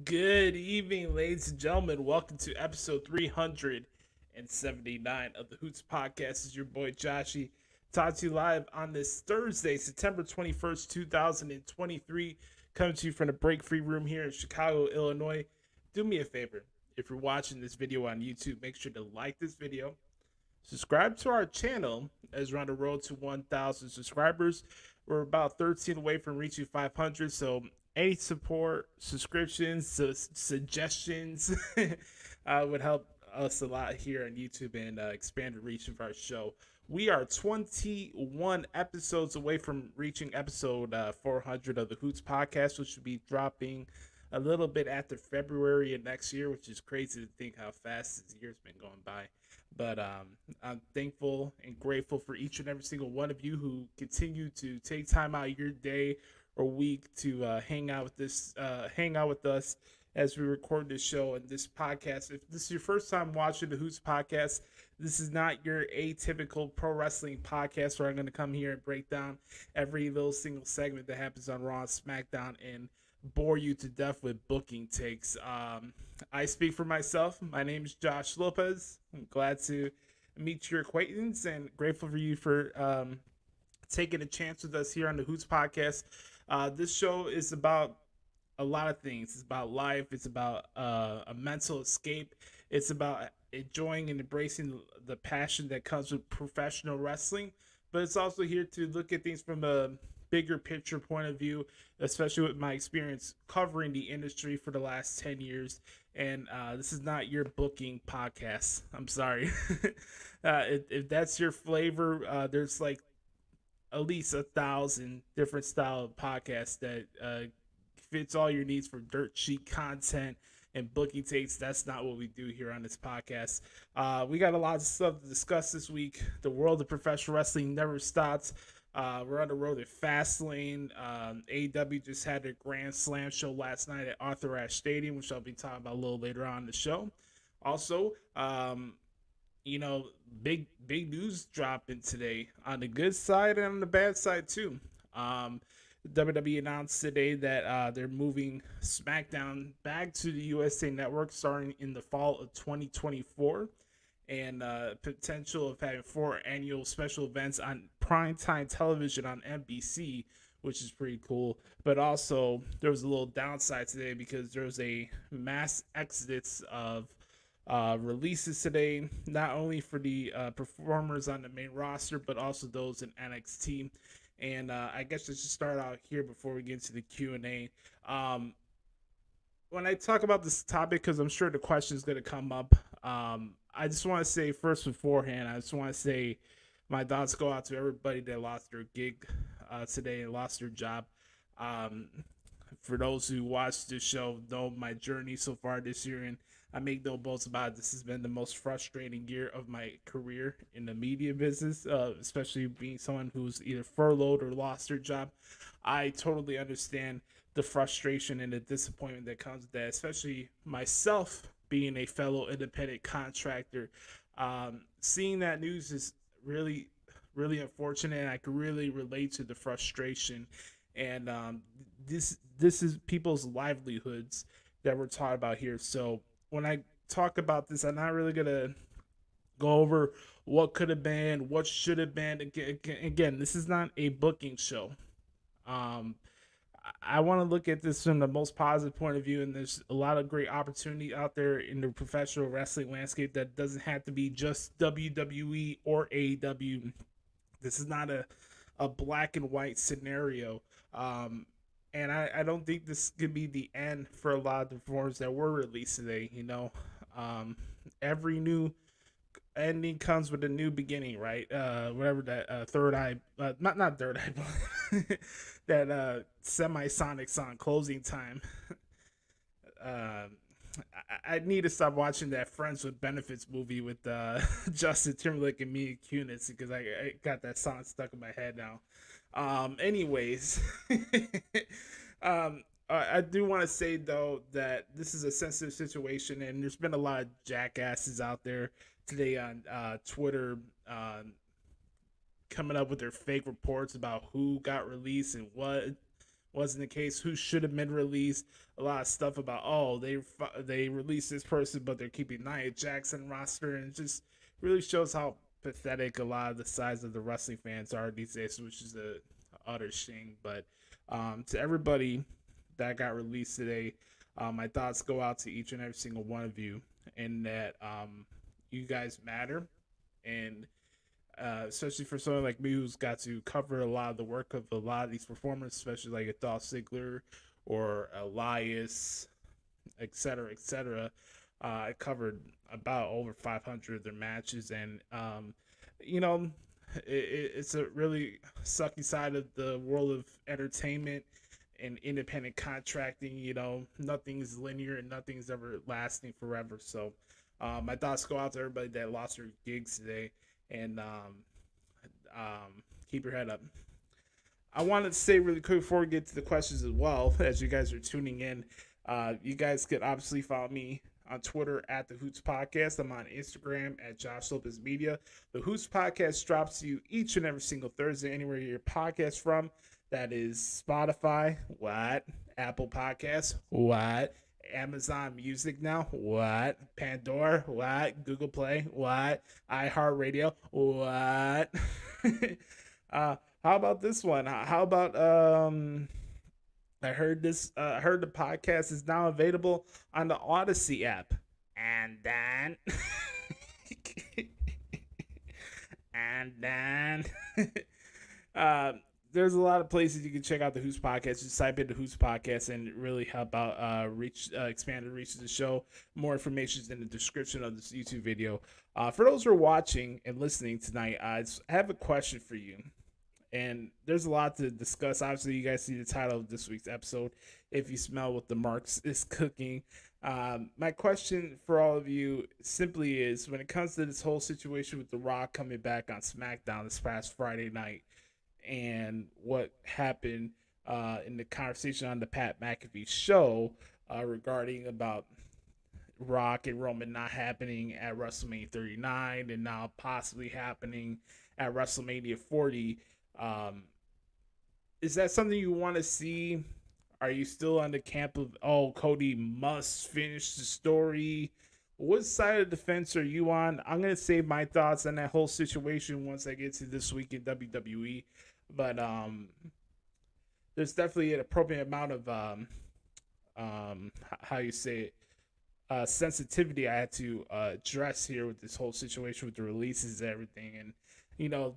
Good evening, ladies and gentlemen. Welcome to episode 379 of the Hoots Podcast. This is your boy Joshie, talking to you live on this Thursday, September 21st, 2023. Coming to you from the break-free room here in Chicago, Illinois. Do me a favor. If you're watching this video on YouTube, make sure to like this video. Subscribe to our channel as we're on the road to 1,000 subscribers. We're about 13 away from reaching 500, so any support, subscriptions, suggestions would help us a lot here on YouTube and expand the reach of our show. We are 21 episodes away from reaching episode 400 of the Hoots Podcast, which will be dropping a little bit after February of next year, which is crazy to think how fast this year's been going by. But I'm thankful and grateful for each and every single one of you who continue to take time out of your day or week to hang out with us as we record this show and this podcast. If this is your first time watching the Hoots Podcast, this is not your atypical pro wrestling podcast where I'm going to come here and break down every little single segment that happens on Raw and SmackDown and bore you to death with booking takes. I speak for myself. My name is Joshie Lopez. I'm glad to meet your acquaintance and grateful for you for taking a chance with us here on the Hoots Podcast. This show is about a lot of things. It's about life. It's about a mental escape. It's about enjoying and embracing the passion that comes with professional wrestling. But it's also here to look at things from a bigger picture point of view, especially with my experience covering the industry for the last 10 years. And this is not your booking podcast. I'm sorry. If that's your flavor, there's like at least 1,000 different style of podcasts that fits all your needs for dirt sheet content and booking takes. That's not what we do here on this podcast. We got a lot of stuff to discuss this week. The world of professional wrestling never stops. We're on the road at Fastlane. AEW just had their Grandslam show last night at Arthur Ashe Stadium, which I'll be talking about a little later on in the show. Also, big news dropping today on the good side and on the bad side too. WWE announced today that they're moving SmackDown back to the USA Network starting in the fall of 2024, and potential of having 4 annual special events on primetime television on NBC, which is pretty cool. But also there was a little downside today because there was a mass exodus of releases today, not only for the performers on the main roster, but also those in NXT. And I guess let's just start out here before we get into the Q&A. When I talk about this topic, because I'm sure the question is going to come up, I just want to say first beforehand, I just want to say my thoughts go out to everybody that lost their gig today and lost their job. Um, for those who watch the show, know my journey so far this year, and I make no boast about it. This has been the most frustrating year of my career in the media business, especially being someone who's either furloughed or lost their job. I totally understand the frustration and the disappointment that comes with that, especially myself being a fellow independent contractor. Seeing that news is really, really unfortunate, and I can really relate to the frustration. And this is people's livelihoods that we're talking about here. So when I talk about this, I'm not really gonna go over what could have been, what should have been. Again, this is not a booking show. Um, I want to look at this from the most positive point of view, and there's a lot of great opportunity out there in the professional wrestling landscape that doesn't have to be just WWE or AEW. This is not a black and white scenario. And I don't think this could be the end for a lot of the performers that were released today. Every new ending comes with a new beginning, right? Whatever that third eye, not third eye, but that semi-sonic song, Closing Time. I need to stop watching that Friends with Benefits movie with Justin Timberlake and Mila Kunis, because I got that song stuck in my head now. Anyways, I do want to say though that this is a sensitive situation, and there's been a lot of jackasses out there today on Twitter coming up with their fake reports about who got released and what wasn't the case, who should have been released. A lot of stuff about, oh, they released this person, but they're keeping Nia Jackson roster, and it just really shows how pathetic a lot of the size of the wrestling fans are these days, which is a utter shame. But to everybody that got released today, my thoughts go out to each and every single one of you, and that you guys matter, and especially for someone like me who's got to cover a lot of the work of a lot of these performers, especially like a Dolph Ziggler or Elias, etc., etc. I covered about over 500 of their matches, and it's a really sucky side of the world of entertainment and independent contracting. Nothing's linear and nothing's ever lasting forever. So my thoughts go out to everybody that lost their gigs today, and keep your head up. I wanted to say really quick before we get to the questions as well, as you guys are tuning in, you guys could obviously follow me on Twitter at the Hoots Podcast. I'm on Instagram at Joshie Lopez Media. The Hoots Podcast drops to you each and every single Thursday, anywhere you get your podcast from. That is Spotify, what? Apple Podcasts, what? Amazon Music now, what? Pandora, what? Google Play, what? iHeartRadio, what? How about this one? How about I heard the podcast is now available on the Odyssey app. And then there's a lot of places you can check out the Hoots Podcast. Just type in the Hoots Podcast and really help out expand the reach of the show. More information is in the description of this YouTube video. For those who are watching and listening tonight, I have a question for you. And there's a lot to discuss. Obviously, you guys see the title of this week's episode, If You Smell What the Marks is Cooking. My question for all of you simply is, when it comes to this whole situation with The Rock coming back on SmackDown this past Friday night, and what happened in the conversation on the Pat McAfee show regarding about Rock and Roman not happening at WrestleMania 39 and now possibly happening at WrestleMania 40, is that something you want to see? Are you still on the camp of, oh, Cody must finish the story? What side of the fence are you on? I'm going to save my thoughts on that whole situation once I get to this week in WWE. But there's definitely an appropriate amount of, how you say it, sensitivity I had to address here with this whole situation with the releases and everything. And,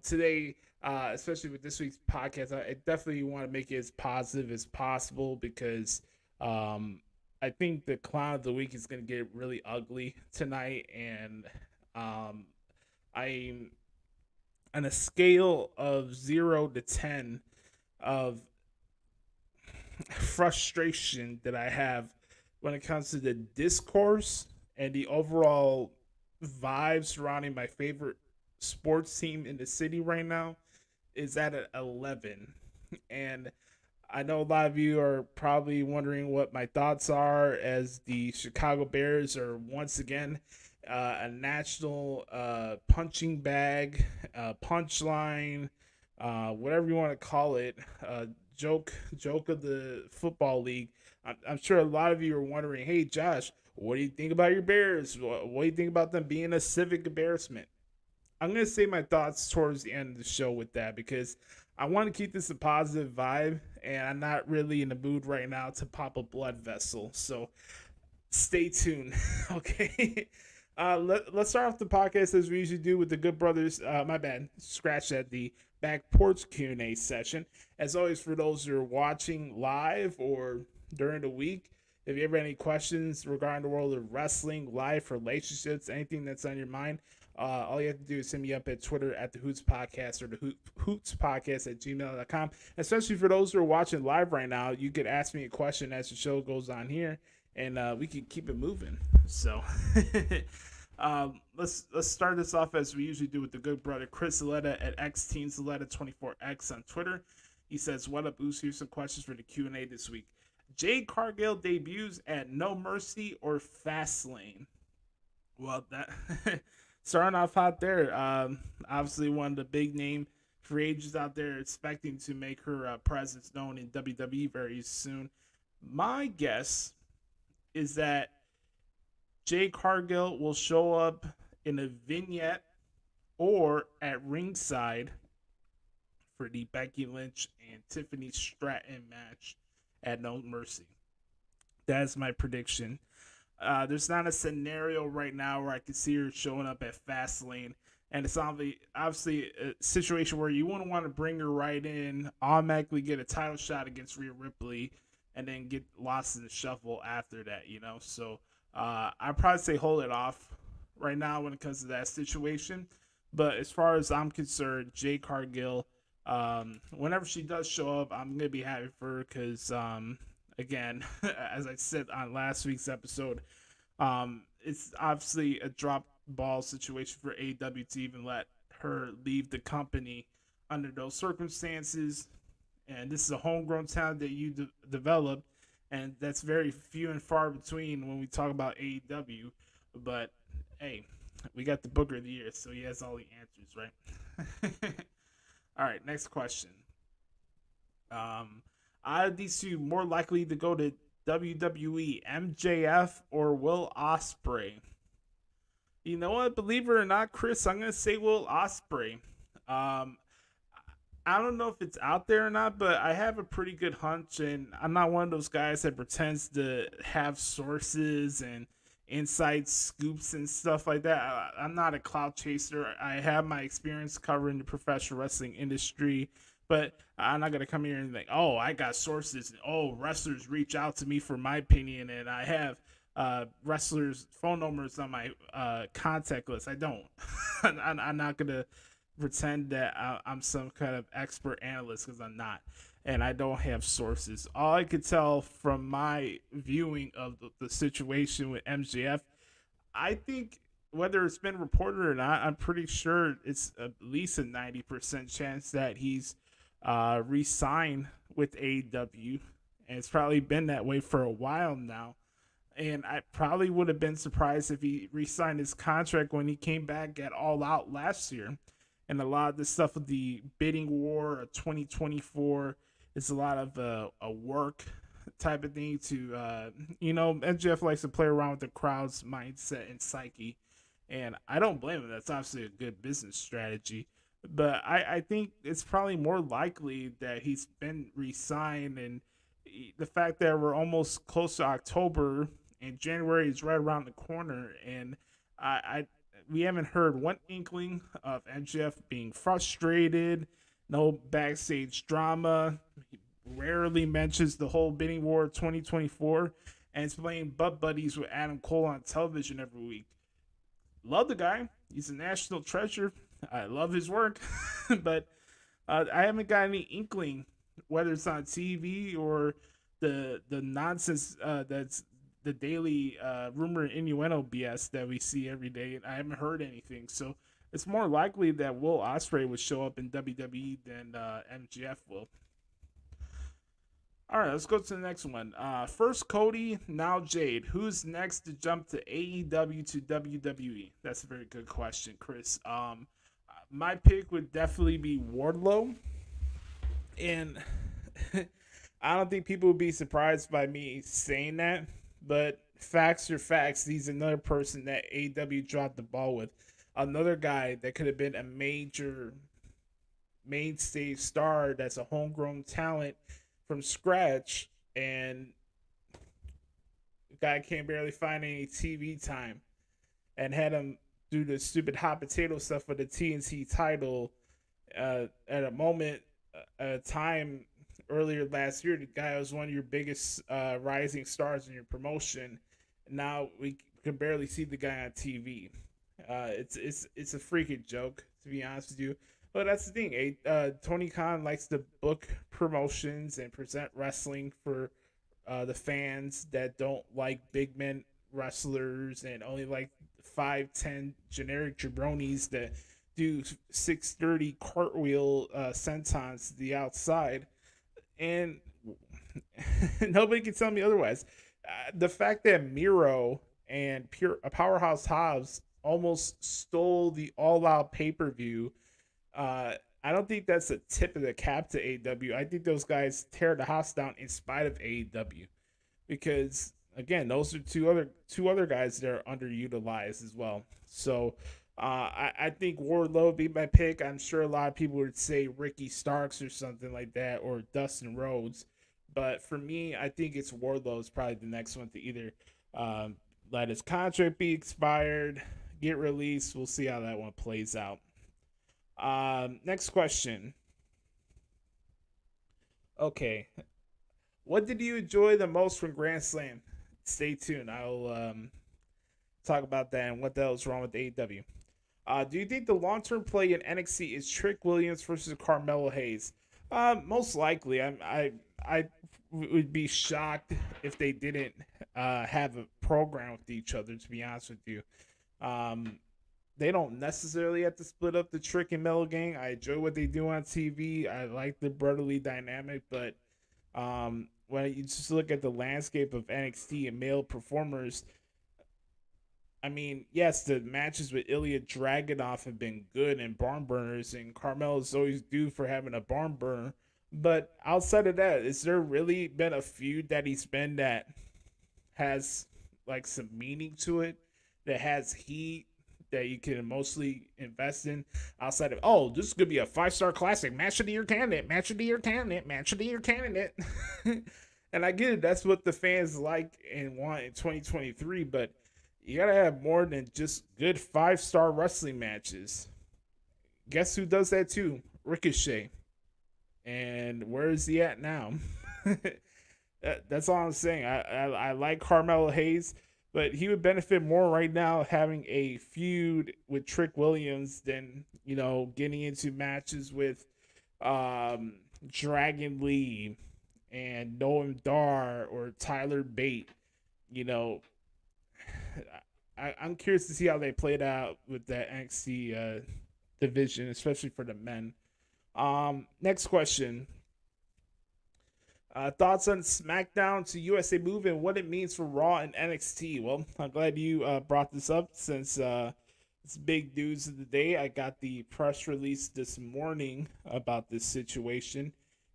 today, especially with this week's podcast, I definitely want to make it as positive as possible, because I think the clown of the week is going to get really ugly tonight. And I'm on a scale of 0 to 10. of frustration that I have when it comes to the discourse and the overall vibe surrounding my favorite sports team in the city right now is at 11. And I know a lot of you are probably wondering what my thoughts are as the Chicago Bears are once again a national punching bag, punchline, whatever you want to call it, joke of the football league. I'm sure a lot of you are wondering, hey Josh, what do you think about your Bears? What do you think about them being a civic embarrassment? I'm gonna say my thoughts towards the end of the show with that because I want to keep this a positive vibe, and I'm not really in the mood right now to pop a blood vessel. So stay tuned, okay? Let's start off the podcast as we usually do with the Good Brothers. My bad, scratch that. The back porch Q&A session. As always, for those who are watching live or during the week, if you have any questions regarding the world of wrestling, life, relationships, anything that's on your mind, all you have to do is send me up at Twitter at the Hoots Podcast or the Hoots Podcast at gmail.com. Especially for those who are watching live right now, you could ask me a question as the show goes on here, and we can keep it moving. So let's start this off as we usually do with the good brother Chris Zaletta at XTeamZaletta24X on Twitter. He says, "What up, Oos? Here's some questions for the Q&A this week. Jade Cargill debuts at No Mercy or Fastlane?" Well, that starting off hot there. Obviously, one of the big name free agents out there expecting to make her presence known in WWE very soon. My guess is that Jade Cargill will show up in a vignette or at ringside for the Becky Lynch and Tiffany Stratton match at No Mercy. That's my prediction. There's not a scenario right now where I can see her showing up at Fastlane, and it's obviously a situation where you wouldn't want to bring her right in, automatically get a title shot against Rhea Ripley, and then get lost in the shuffle after that, you know? So I'd probably say hold it off right now when it comes to that situation. But as far as I'm concerned, Jade Cargill, whenever she does show up, I'm going to be happy for her because, again, as I said on last week's episode, it's obviously a drop ball situation for AEW to even let her leave the company under those circumstances. And this is a homegrown talent that you developed, and that's very few and far between when we talk about AEW. But hey, we got the Booker of the Year, so he has all the answers, right? All right, next question. Out of these two, more likely to go to WWE, MJF or Will Ospreay? You know what? Believe it or not, Chris, I'm gonna say Will Ospreay. I don't know if it's out there or not, but I have a pretty good hunch, and I'm not one of those guys that pretends to have sources and inside scoops and stuff like that. I'm not a clout chaser. I have my experience covering the professional wrestling industry, but I'm not going to come here and think, oh, I got sources. Oh, wrestlers reach out to me for my opinion, and I have wrestlers' phone numbers on my contact list. I don't. I'm not going to pretend that I'm some kind of expert analyst because I'm not, and I don't have sources. All I could tell from my viewing of the situation with MJF, I think whether it's been reported or not, I'm pretty sure it's at least a 90% chance that he's re-signed with AEW, and it's probably been that way for a while now. And I probably would have been surprised if he re-signed his contract when he came back at All Out last year. And a lot of the stuff with the bidding war of 2024 is a lot of a work type of thing to, MJF likes to play around with the crowd's mindset and psyche. And I don't blame him. That's obviously a good business strategy. But I think it's probably more likely that he's been re-signed. And the fact that we're almost close to October and January is right around the corner. And we haven't heard one inkling of MJF being frustrated, no backstage drama. He rarely mentions the whole bidding war 2024, and it's playing butt buddies with Adam Cole on television every week. Love the guy. He's a national treasure. I love his work, but I haven't got any inkling whether it's on TV or the nonsense that's the daily rumor and innuendo BS that we see every day. And I haven't heard anything, so it's more likely that Will Ospreay would show up in WWE than MJF will. All right, let's go to the next one. First Cody, now Jade. Who's next to jump to AEW to WWE? That's a very good question, Chris. My pick would definitely be Wardlow, and I don't think people would be surprised by me saying that. But facts are facts. He's another person that AEW dropped the ball with. Another guy that could have been a major mainstay star that's a homegrown talent from scratch, and the guy can't barely find any TV time, and had him do the stupid hot potato stuff with the TNT title at a moment, a time earlier last year. The guy was one of your biggest rising stars in your promotion. Now we can barely see the guy on TV. It's a freaking joke, to be honest with you. But that's the thing. Tony Khan likes to book promotions and present wrestling for the fans that don't like big men wrestlers and only like 5'10" generic jabronis that do 630 cartwheel sentons to the outside. And nobody can tell me otherwise. The fact that Miro and Powerhouse Hobbs almost stole the All Out pay-per-view, I don't think that's a tip of the cap to AEW. I think those guys tear the house down in spite of AEW, because again, those are two other guys that are underutilized as well. So I think Wardlow would be my pick. I'm sure a lot of people would say Ricky Starks or something like that, or Dustin Rhodes. But for me, I think it's Wardlow is probably the next one to either let his contract be expired, get released. We'll see how that one plays out. Next question. Okay. What did you enjoy the most from Grandslam? Stay tuned. I'll talk about that and what the hell is wrong with AEW. Do you think the long-term play in NXT is Trick Williams versus Carmelo Hayes? Most likely. I would be shocked if they didn't have a program with each other, to be honest with you. They don't necessarily have to split up the Trick and Melo gang. I enjoy what they do on TV. I like the brotherly dynamic, but when you just look at the landscape of NXT and male performers, I mean, yes, the matches with Ilya Dragunov have been good and barn burners, and Carmelo's always due for having a barn burner. But outside of that, is there really been a feud that he's been that has like some meaning to it, that has heat, that you can mostly invest in outside of, oh, this could be a 5-star classic, match of the year candidate, match of the year candidate, match of the year candidate. And I get it, that's what the fans like and want in 2023, but you gotta have more than just good 5-star wrestling matches. Guess who does that too? Ricochet. And where is he at now? That's all I'm saying. I like Carmelo Hayes, but he would benefit more right now having a feud with Trick Williams than, getting into matches with Dragon Lee and Noam Dar or Tyler Bate. I'm curious to see how they played out with that NXT division, especially for the men. Next question. Thoughts on SmackDown to USA move and what it means for Raw and NXT? Well, I'm glad you brought this up since it's big news of the day. I got the press release this morning about this situation,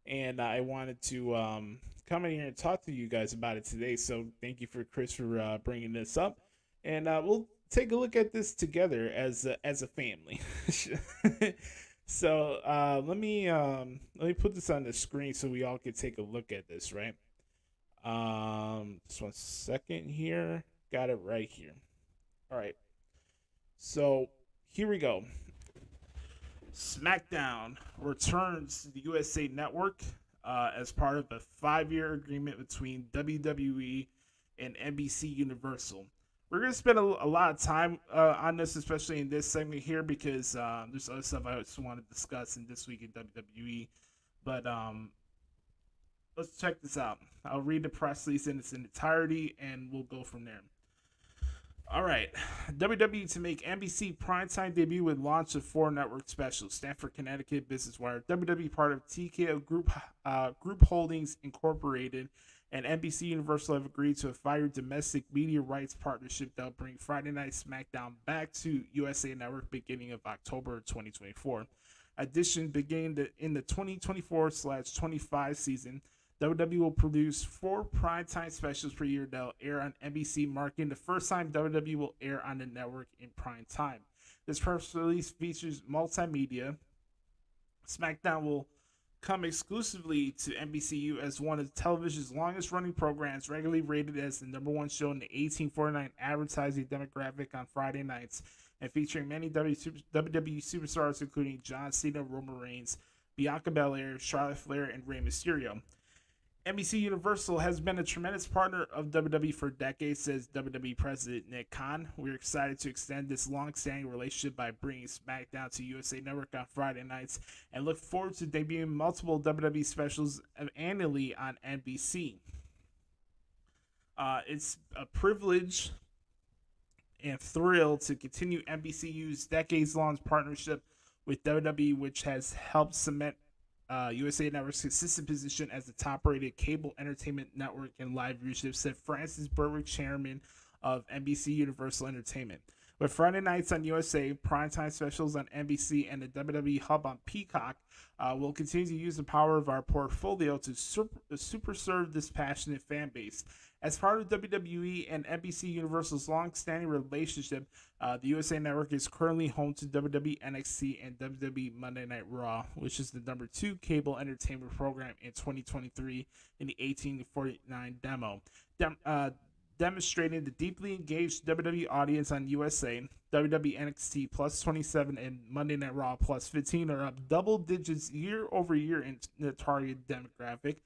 and I wanted to come in here and talk to you guys about it today. So thank you for Chris for bringing this up, and we'll take a look at this together as a family. So let me put this on the screen so we all can take a look at this, right? Just 1 second here. Got it right here. All right. So here we go. SmackDown returns to the USA Network as part of a 5-year agreement between WWE and NBC Universal. We're going to spend a lot of time on this, especially in this segment here, because there's other stuff I just want to discuss in This Week in WWE. But let's check this out. I'll read the press release in its entirety, and we'll go from there. All right. WWE to make NBC primetime debut with launch of 4 network specials. Stamford, Connecticut, Business Wire. WWE part of TKO Group Holdings Incorporated and NBC Universal have agreed to a 5-year domestic media rights partnership that will bring Friday Night SmackDown back to USA Network beginning of October 2024. Addition, beginning in the 2024/25 season, WWE will produce 4 primetime specials per year that will air on NBC, marking the first time WWE will air on the network in prime time. This press release features multimedia. SmackDown will come exclusively to NBCU as one of television's longest running programs, regularly rated as the #1 show in the 1849 advertising demographic on Friday nights, and featuring many WWE superstars including John Cena, Roman Reigns, Bianca Belair, Charlotte Flair, and Rey Mysterio. NBC Universal has been a tremendous partner of WWE for decades, says WWE President Nick Khan. We're excited to extend this long-standing relationship by bringing SmackDown to USA Network on Friday nights and look forward to debuting multiple WWE specials annually on NBC. It's a privilege and thrill to continue NBCU's decades-long partnership with WWE, which has helped cement USA Network's consistent position as the top-rated cable entertainment network in live viewership, said Francis Berwick, chairman of NBC Universal Entertainment. With Friday nights on USA, primetime specials on NBC, and the WWE Hub on Peacock, we'll continue to use the power of our portfolio to super serve this passionate fan base. As part of WWE and NBC Universal's long-standing relationship, the USA Network is currently home to WWE NXT and WWE Monday Night Raw, which is the #2 cable entertainment program in 2023 in the 18-49 demo. Demonstrating the deeply engaged WWE audience on USA, WWE NXT plus 27 and Monday Night Raw plus 15 are up double digits year over year in the target demographic.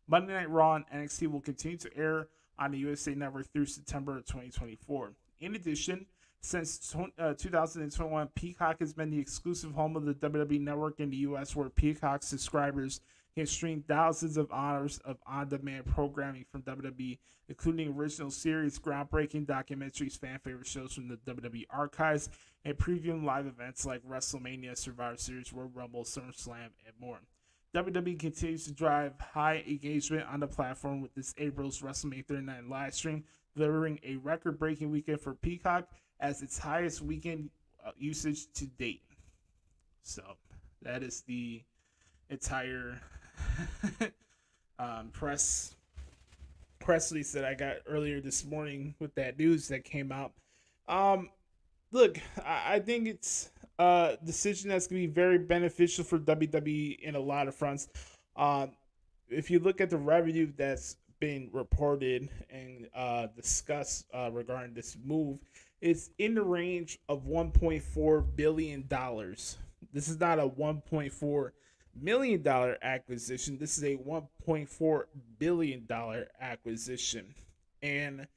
Monday Night Raw and NXT will continue to air on the USA Network through September of 2024. In addition, since 2021, Peacock has been the exclusive home of the WWE Network in the U.S., where Peacock subscribers can stream thousands of hours of on-demand programming from WWE, including original series, groundbreaking documentaries, fan favorite shows from the WWE archives, and previewing live events like WrestleMania, Survivor Series, Royal Rumble, SummerSlam, and more. WWE continues to drive high engagement on the platform with this April's WrestleMania 39 live stream, delivering a record-breaking weekend for Peacock as its highest weekend usage to date. So that is the entire press release that I got earlier this morning with that news that came out. Look, I think it's a decision that's going to be very beneficial for WWE in a lot of fronts. If you look at the revenue that's been reported and discussed regarding this move, it's in the range of $1.4 billion. This is not a $1.4 million acquisition. This is a $1.4 billion acquisition. And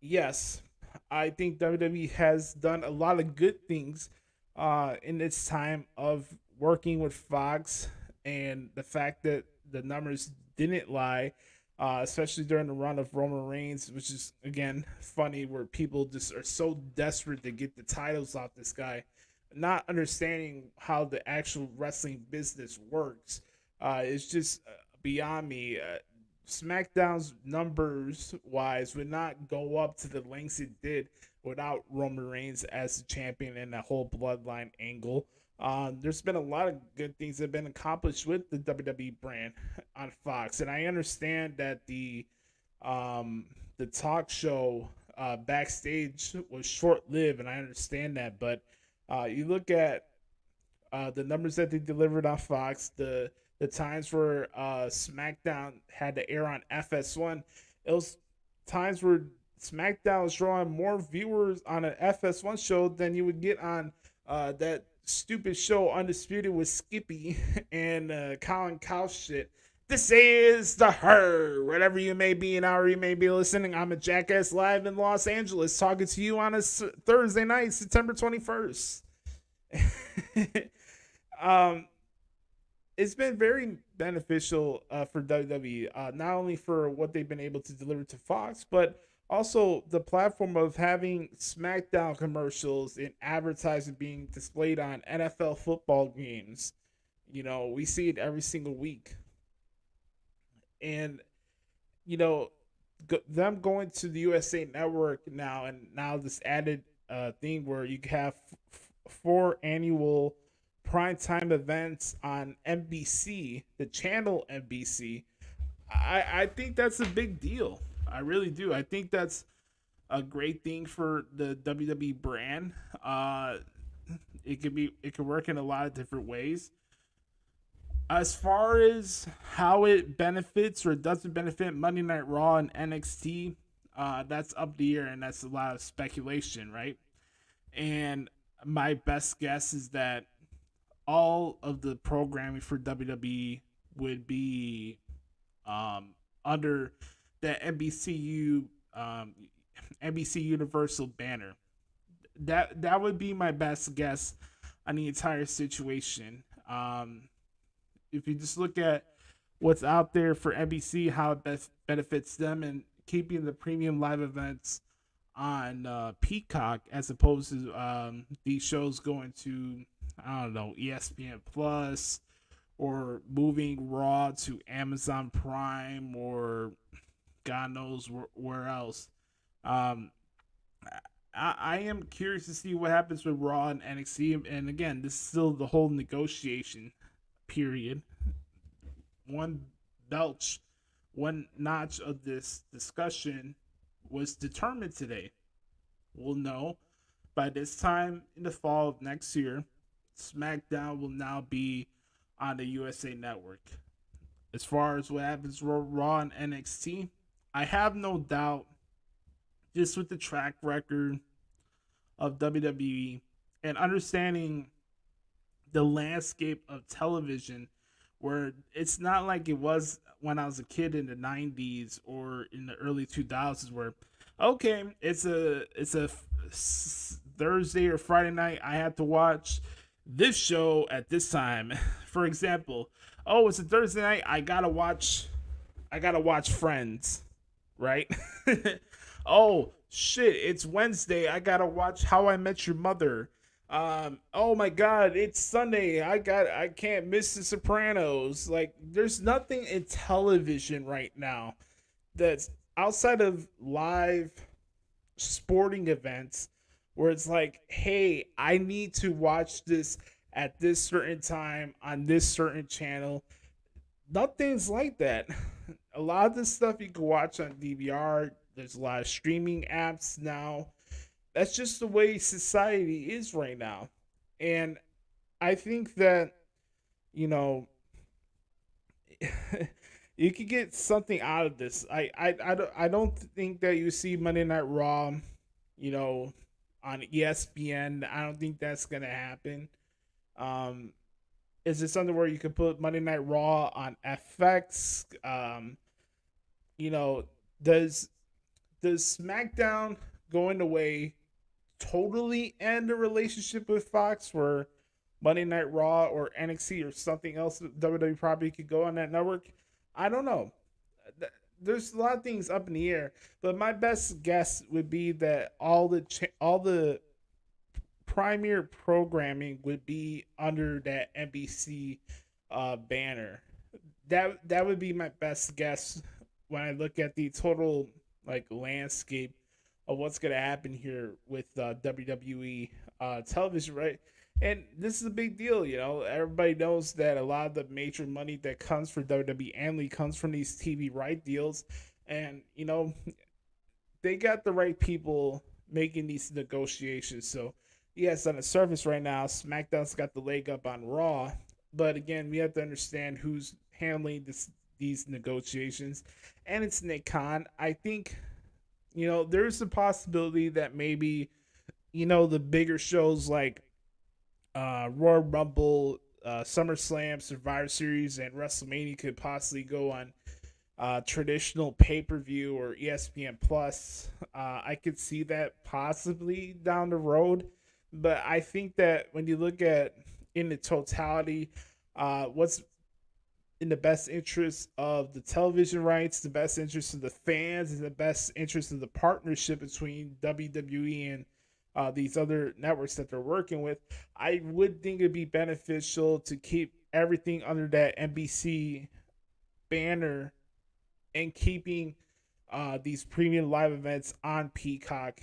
yes, I think WWE has done a lot of good things in its time of working with Fox, and the fact that the numbers didn't lie, especially during the run of Roman Reigns, which is, again, funny, where people just are so desperate to get the titles off this guy, not understanding how the actual wrestling business works. It's just beyond me. SmackDown's numbers wise would not go up to the lengths it did without Roman Reigns as the champion and that whole bloodline angle. There's been a lot of good things that have been accomplished with the WWE brand on Fox, and I understand that the talk show backstage was short-lived, and I understand that, but you look at the numbers that they delivered on Fox, the times where SmackDown had to air on FS1, it was times where SmackDown was drawing more viewers on an FS1 show than you would get on that stupid show Undisputed with Skippy and Colin Couch shit. This is the Herd. Wherever you may be and hour you may be listening, I'm a Jackass live in Los Angeles talking to you on a Thursday night, September 21st. it's been very beneficial for WWE, not only for what they've been able to deliver to Fox, but also the platform of having SmackDown commercials and advertising being displayed on NFL football games. We see it every single week. And, you know, them going to the USA Network now, and now this added thing where you have four annual primetime events on NBC, the channel NBC. I think that's a big deal. I really do. I think that's a great thing for the WWE brand. It could work in a lot of different ways. As far as how it benefits or doesn't benefit Monday Night Raw and NXT, that's up the air, and that's a lot of speculation, right? And my best guess is that all of the programming for WWE would be under the NBC Universal banner. That would be my best guess on the entire situation. If you just look at what's out there for NBC, how it best benefits them, and keeping the premium live events on Peacock as opposed to these shows going to, I don't know, ESPN Plus, or moving Raw to Amazon Prime, or God knows where else. Um, I am curious to see what happens with Raw and NXT. And again, this is still the whole negotiation period. One notch of this discussion was determined today. We'll know by this time in the fall of next year, SmackDown will now be on the USA Network. As far as what happens with Raw and NXT, I have no doubt, just with the track record of WWE and understanding the landscape of television, where it's not like it was when I was a kid in the 90s or in the early 2000s, where okay, it's a Thursday or Friday night, I have to watch this show at this time. For example, oh, it's a Thursday night, I gotta watch Friends, right? Oh shit, it's Wednesday, I gotta watch How I Met Your Mother. Oh my god, it's Sunday, I can't miss The Sopranos. Like, there's nothing in television right now that's outside of live sporting events where it's like, hey, I need to watch this at this certain time on this certain channel. Nothing's like that. A lot of this stuff you can watch on DVR. There's a lot of streaming apps now. That's just the way society is right now. And I think that, you know, you could get something out of this. I don't think that you see Monday Night Raw, you know, on ESPN. I don't think that's gonna happen. Um, is it something where you could put Monday Night Raw on FX? You know, does SmackDown going away totally end a relationship with Fox, where Monday Night Raw or NXT or something else WWE probably could go on that network? I don't know. There's a lot of things up in the air, but my best guess would be that all the premier programming would be under that NBC banner. That would be my best guess when I look at the total like landscape of what's gonna happen here with WWE television, right? And this is a big deal, you know. Everybody knows that a lot of the major money that comes for WWE annually comes from these TV right deals, and you know they got the right people making these negotiations. So yes, on the surface right now, SmackDown's got the leg up on Raw, but again, we have to understand who's handling these negotiations, and it's Nick Khan. I think, you know, there's a possibility that maybe, you know, the bigger shows like Royal Rumble, SummerSlam, Survivor Series, and WrestleMania could possibly go on traditional pay-per-view or ESPN Plus. I could see that possibly down the road, but I think that when you look at in the totality, what's in the best interest of the television rights, the best interest of the fans, and the best interest of the partnership between WWE and these other networks that they're working with, I would think it'd be beneficial to keep everything under that NBC banner and keeping these premium live events on Peacock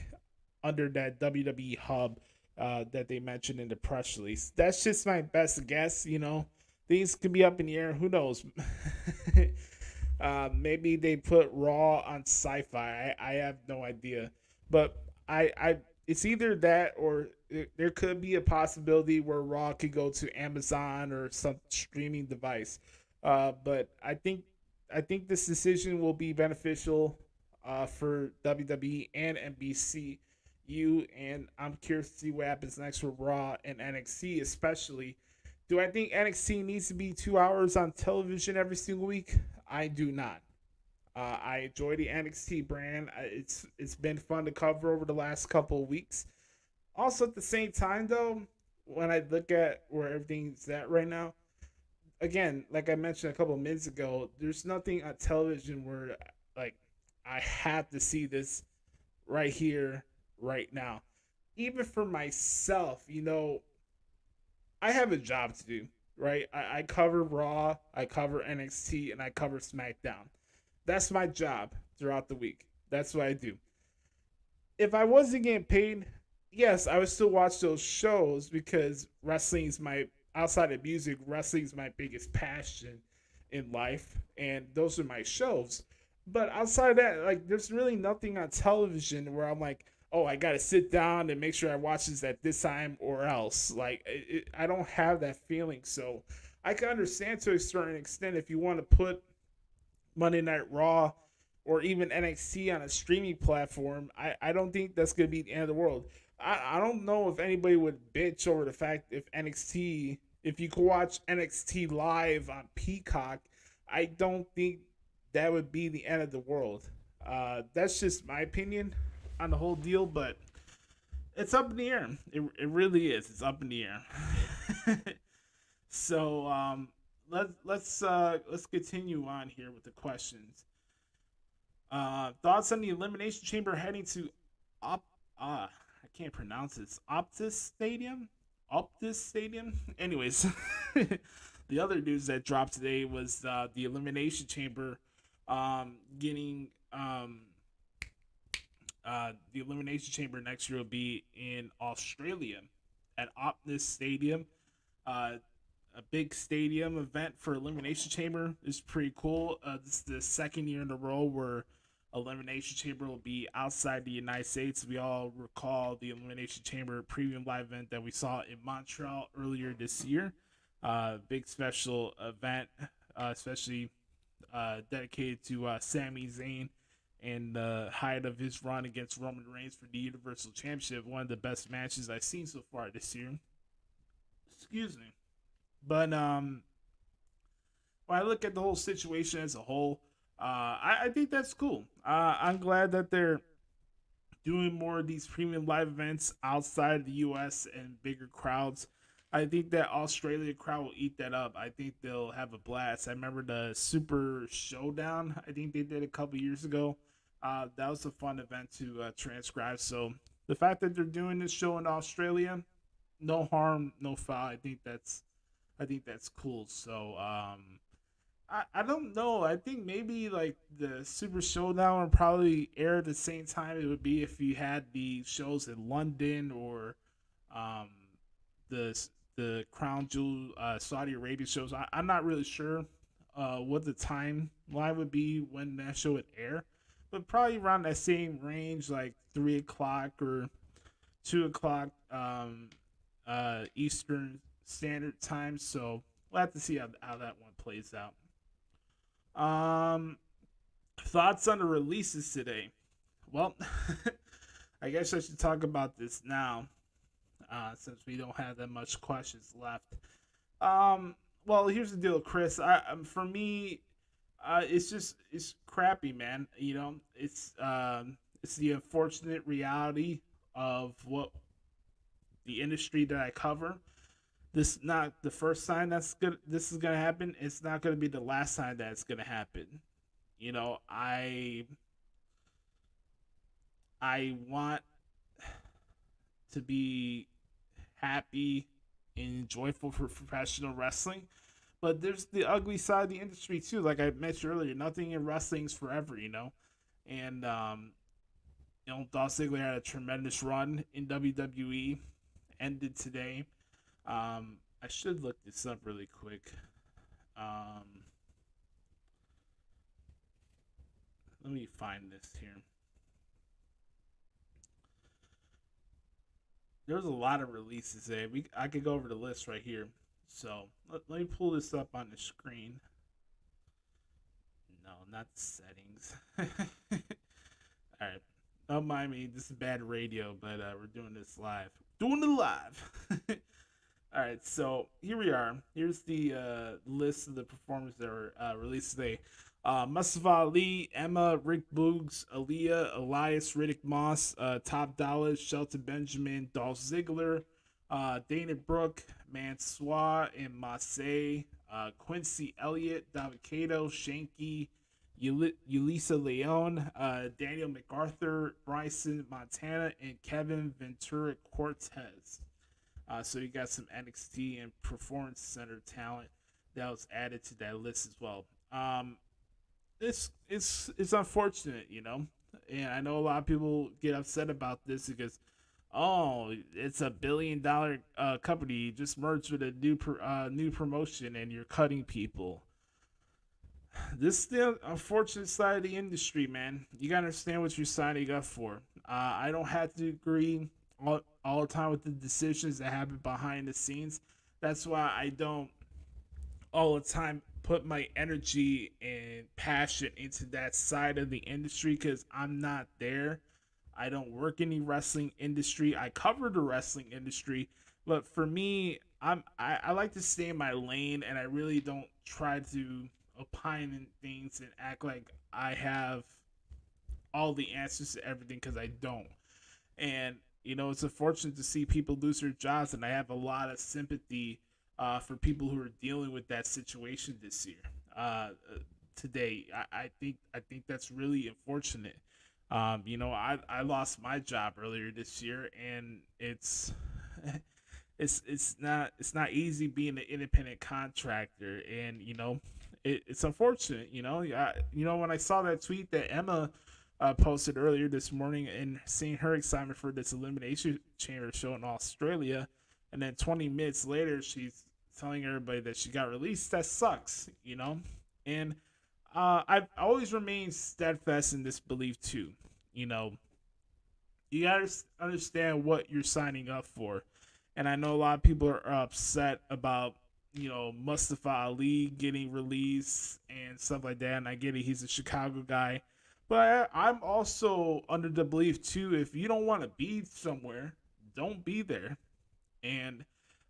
under that WWE hub that they mentioned in the press release. That's just my best guess. Things could be up in the air. Who knows? Maybe they put Raw on Sci-Fi. I have no idea, but it's either that or there could be a possibility where Raw could go to Amazon or some streaming device. But I think this decision will be beneficial for WWE and NBCU, and I'm curious to see what happens next with Raw and NXT, especially. Do I think NXT needs to be 2 hours on television every single week? I do not. I enjoy the NXT brand. It's been fun to cover over the last couple of weeks. Also, at the same time, though, when I look at where everything's at right now, again, like I mentioned a couple of minutes ago, there's nothing on television where like I have to see this right here, right now. Even for myself, I have a job to do, right? I cover Raw, I cover NXT, and I cover SmackDown. That's my job throughout the week. That's what I do. If I wasn't getting paid, yes, I would still watch those shows because outside of music, wrestling's my biggest passion in life, and those are my shows. But outside of that, like, there's really nothing on television where I'm like, oh, I got to sit down and make sure I watch this at this time or else. Like, I don't have that feeling. So I can understand to a certain extent if you want to put Monday Night Raw or even NXT on a streaming platform. I don't think that's going to be the end of the world. I don't know if anybody would bitch over the fact if you could watch NXT live on Peacock, I don't think that would be the end of the world. That's just my opinion on the whole deal, but it's up in the air. It really is. It's up in the air. So let's continue on here with the questions. Thoughts on the Elimination Chamber heading to I can't pronounce this. Optus Stadium. Anyways, the other news that dropped today was the Elimination Chamber getting the Elimination Chamber next year will be in Australia at Optus Stadium. A big stadium event for Elimination Chamber is pretty cool. This is the second year in a row where Elimination Chamber will be outside the United States. We all recall the Elimination Chamber premium live event that we saw in Montreal earlier this year. Big special event, especially dedicated to Sami Zayn and the height of his run against Roman Reigns for the Universal Championship. One of the best matches I've seen so far this year. Excuse me. But when I look at the whole situation as a whole, I think that's cool. I'm glad that they're doing more of these premium live events outside the U.S. and bigger crowds. I think that Australia crowd will eat that up. I think they'll have a blast. I remember the Super Showdown I think they did a couple years ago. That was a fun event to transcribe. So the fact that they're doing this show in Australia, no harm, no foul. I think that's cool. So I don't know. I think maybe like the Super Showdown would probably air at the same time it would be if you had the shows in London or the Crown Jewel Saudi Arabia shows. I'm not really sure what the timeline would be when that show would air, but probably around that same range, like 3 o'clock or 2 o'clock Eastern Standard Time. So we'll have to see how that one plays out. Thoughts on the releases today? Well, I guess I should talk about this now, since we don't have that much questions left. Well, here's the deal, Chris. For me, it's crappy, man. It's the unfortunate reality of what the industry that I cover. This not the first time that's good. This is gonna happen. It's not gonna be the last time that's gonna happen. You know, I want to be happy and joyful for professional wrestling, but there's the ugly side of the industry too. Like I mentioned earlier, nothing in wrestling's forever. And Dolph Ziggler had a tremendous run in WWE. Ended today. I should look this up really quick. Um, Let me find this here. There's a lot of releases today. I could go over the list right here. So let me pull this up on the screen. No, not the settings. All right. Don't mind me. This is bad radio, but we're doing this live. Doing it live. All right, so here we are. Here's the list of the performers that were released today. Mustafa Ali, Emma, Rick Boogs, Aaliyah, Elias, Riddick Moss, Top Dollar, Shelton Benjamin, Dolph Ziggler, Dana Brooke, Mansoor and Massey, Quincy Elliott, David Kato, Shanky, Yulisa Leon, Daniel MacArthur, Bryson Montana, and Kevin Ventura Cortez. So you got some NXT and Performance Center talent that was added to that list as well. It's unfortunate, and I know a lot of people get upset about this because, oh, it's $1 billion company. You just merged with a new promotion and you're cutting people. This is the unfortunate side of the industry, man. You gotta understand what you're signing up for. I don't have to agree all the time with the decisions that happen behind the scenes. That's why I don't all the time put my energy and passion into that side of the industry because I'm not there. I don't work in the wrestling industry. I cover the wrestling industry, but for me, I like to stay in my lane, and I really don't try to opine in things and act like I have all the answers to everything because I don't. And it's unfortunate to see people lose their jobs, and I have a lot of sympathy for people who are dealing with that situation this year. Today, I think that's really unfortunate. I lost my job earlier this year, and it's it's not easy being an independent contractor, and it's unfortunate. When I saw that tweet that Emma posted earlier this morning and seeing her excitement for this Elimination Chamber show in Australia, and then 20 minutes later she's telling everybody that she got released. That sucks, And I've always remained steadfast in this belief too. You gotta understand what you're signing up for, and I know a lot of people are upset about Mustafa Ali getting released and stuff like that. And I get it; he's a Chicago guy. But I'm also under the belief too, if you don't want to be somewhere, don't be there. And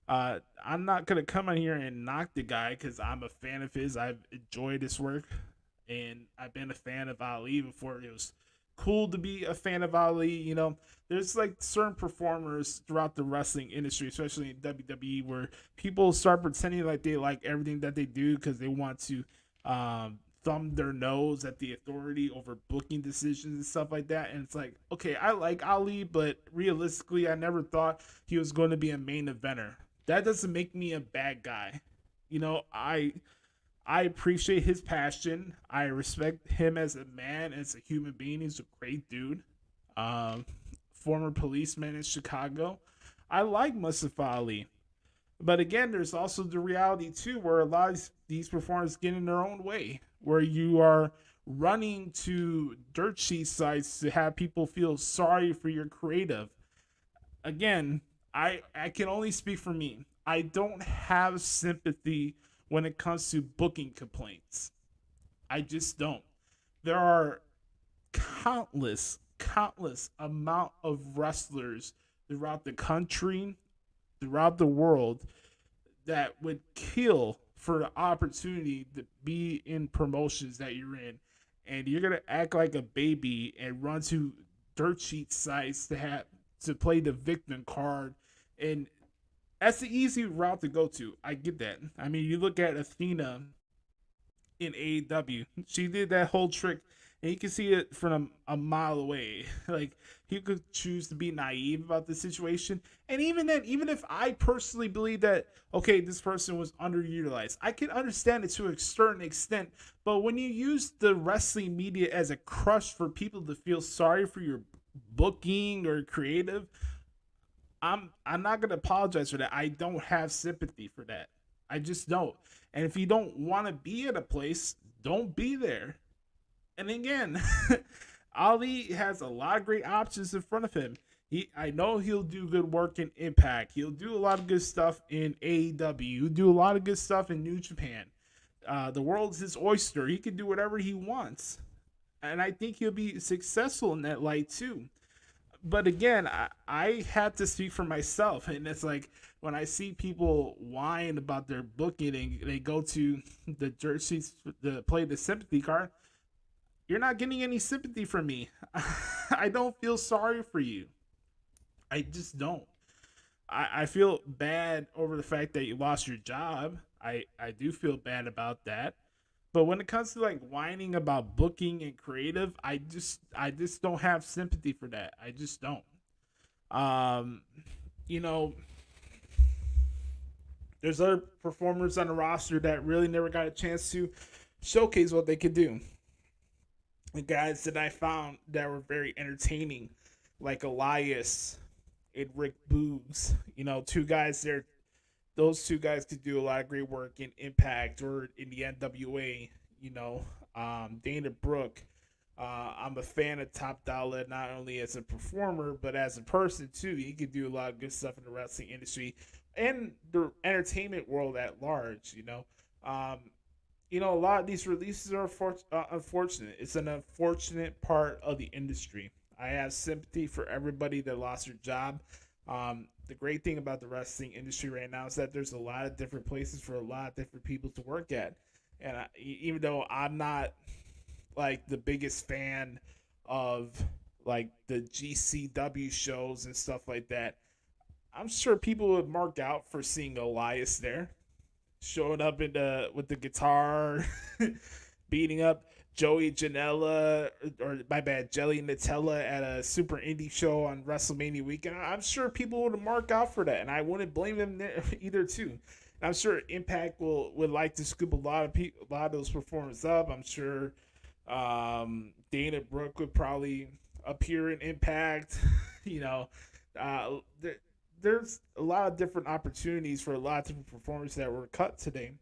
I'm not gonna come in here and knock the guy because I'm a fan of his. I've enjoyed his work, and I've been a fan of Ali before it was cool to be a fan of Ali. There's like certain performers throughout the wrestling industry, especially in WWE, where people start pretending like they like everything that they do because they want to thumb their nose at the authority over booking decisions and stuff like that. And it's like, okay, I like Ali, but realistically, I never thought he was going to be a main eventer. That doesn't make me a bad guy. I appreciate his passion. I respect him as a man, as a human being. He's a great dude. Former policeman in Chicago. I like Mustafa Ali. But again, there's also the reality too, where a lot of these performers get in their own way, where you are running to dirt sheet sites to have people feel sorry for your creative. Again, I can only speak for me. I don't have sympathy when it comes to booking complaints. I just don't. There are countless amount of wrestlers throughout the country, throughout the world, that would kill for the opportunity to be in promotions that you're in, and you're gonna act like a baby and run to dirt sheet sites to play the victim card, and That's the easy route to go to. I get that. I mean, you look at Athena in AEW. She did that whole trick, and you can see it from a mile away. Like, he could choose to be naive about the situation. And even then, even if I personally believe that, okay, this person was underutilized, I can understand it to a certain extent. But when you use the wrestling media as a crush for people to feel sorry for your booking or creative, I'm not gonna apologize for that. I don't have sympathy for that. I just don't. And if you don't want to be at a place, don't be there. And again, Ali has a lot of great options in front of him. I know he'll do good work in Impact. He'll do a lot of good stuff in AEW. He'll do a lot of good stuff in New Japan. The world's his oyster. He can do whatever he wants. And I think he'll be successful in that light too. But again, I have to speak for myself. And it's like when I see people whine about their booking and they go to the jerseys to play the sympathy card, you're not getting any sympathy from me. I don't feel sorry for you. I just don't. I feel bad over the fact that you lost your job. I do feel bad about that. But when it comes to like whining about booking and creative, I just don't have sympathy for that. I just don't. Um, you know, there's other performers on the roster that really never got a chance to showcase what they could do. The guys that I found that were very entertaining, like Elias and Rick Boogs. You know, two guys there. Those two guys could do a lot of great work in Impact or in the NWA. You know, Dana Brooke. I'm a fan of Top Dollar not only as a performer but as a person too. He could do a lot of good stuff in the wrestling industry and the entertainment world at large. A lot of these releases are unfortunate. It's an unfortunate part of the industry. I have sympathy for everybody that lost their job. The great thing about the wrestling industry right now is that there's a lot of different places for a lot of different people to work at. And even though I'm not like the biggest fan of like the GCW shows and stuff like that, I'm sure people would mark out for seeing Elias there, showing up with the guitar, beating up Joey Janela, or my bad, Jelly Nutella at a super indie show on WrestleMania weekend. I'm sure people would mark out for that, and I wouldn't blame them there either too. And I'm sure Impact would like to scoop a lot of those performers up. I'm sure Dana Brooke would probably appear in Impact. There's a lot of different opportunities for a lot of different performers that were cut today.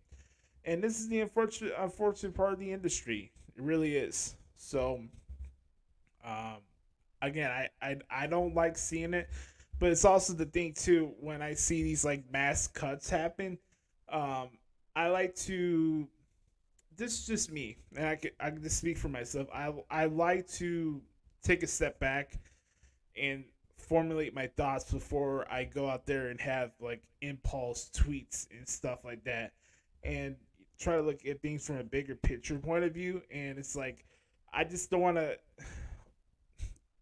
And this is the unfortunate part of the industry. It really is. So, again, I don't like seeing it, but it's also the thing too. When I see these like mass cuts happen, I like to. This is just me, and I can just speak for myself. I like to take a step back and formulate my thoughts before I go out there and have like impulse tweets and stuff like that, and try to look at things from a bigger picture point of view. And it's like I just don't want to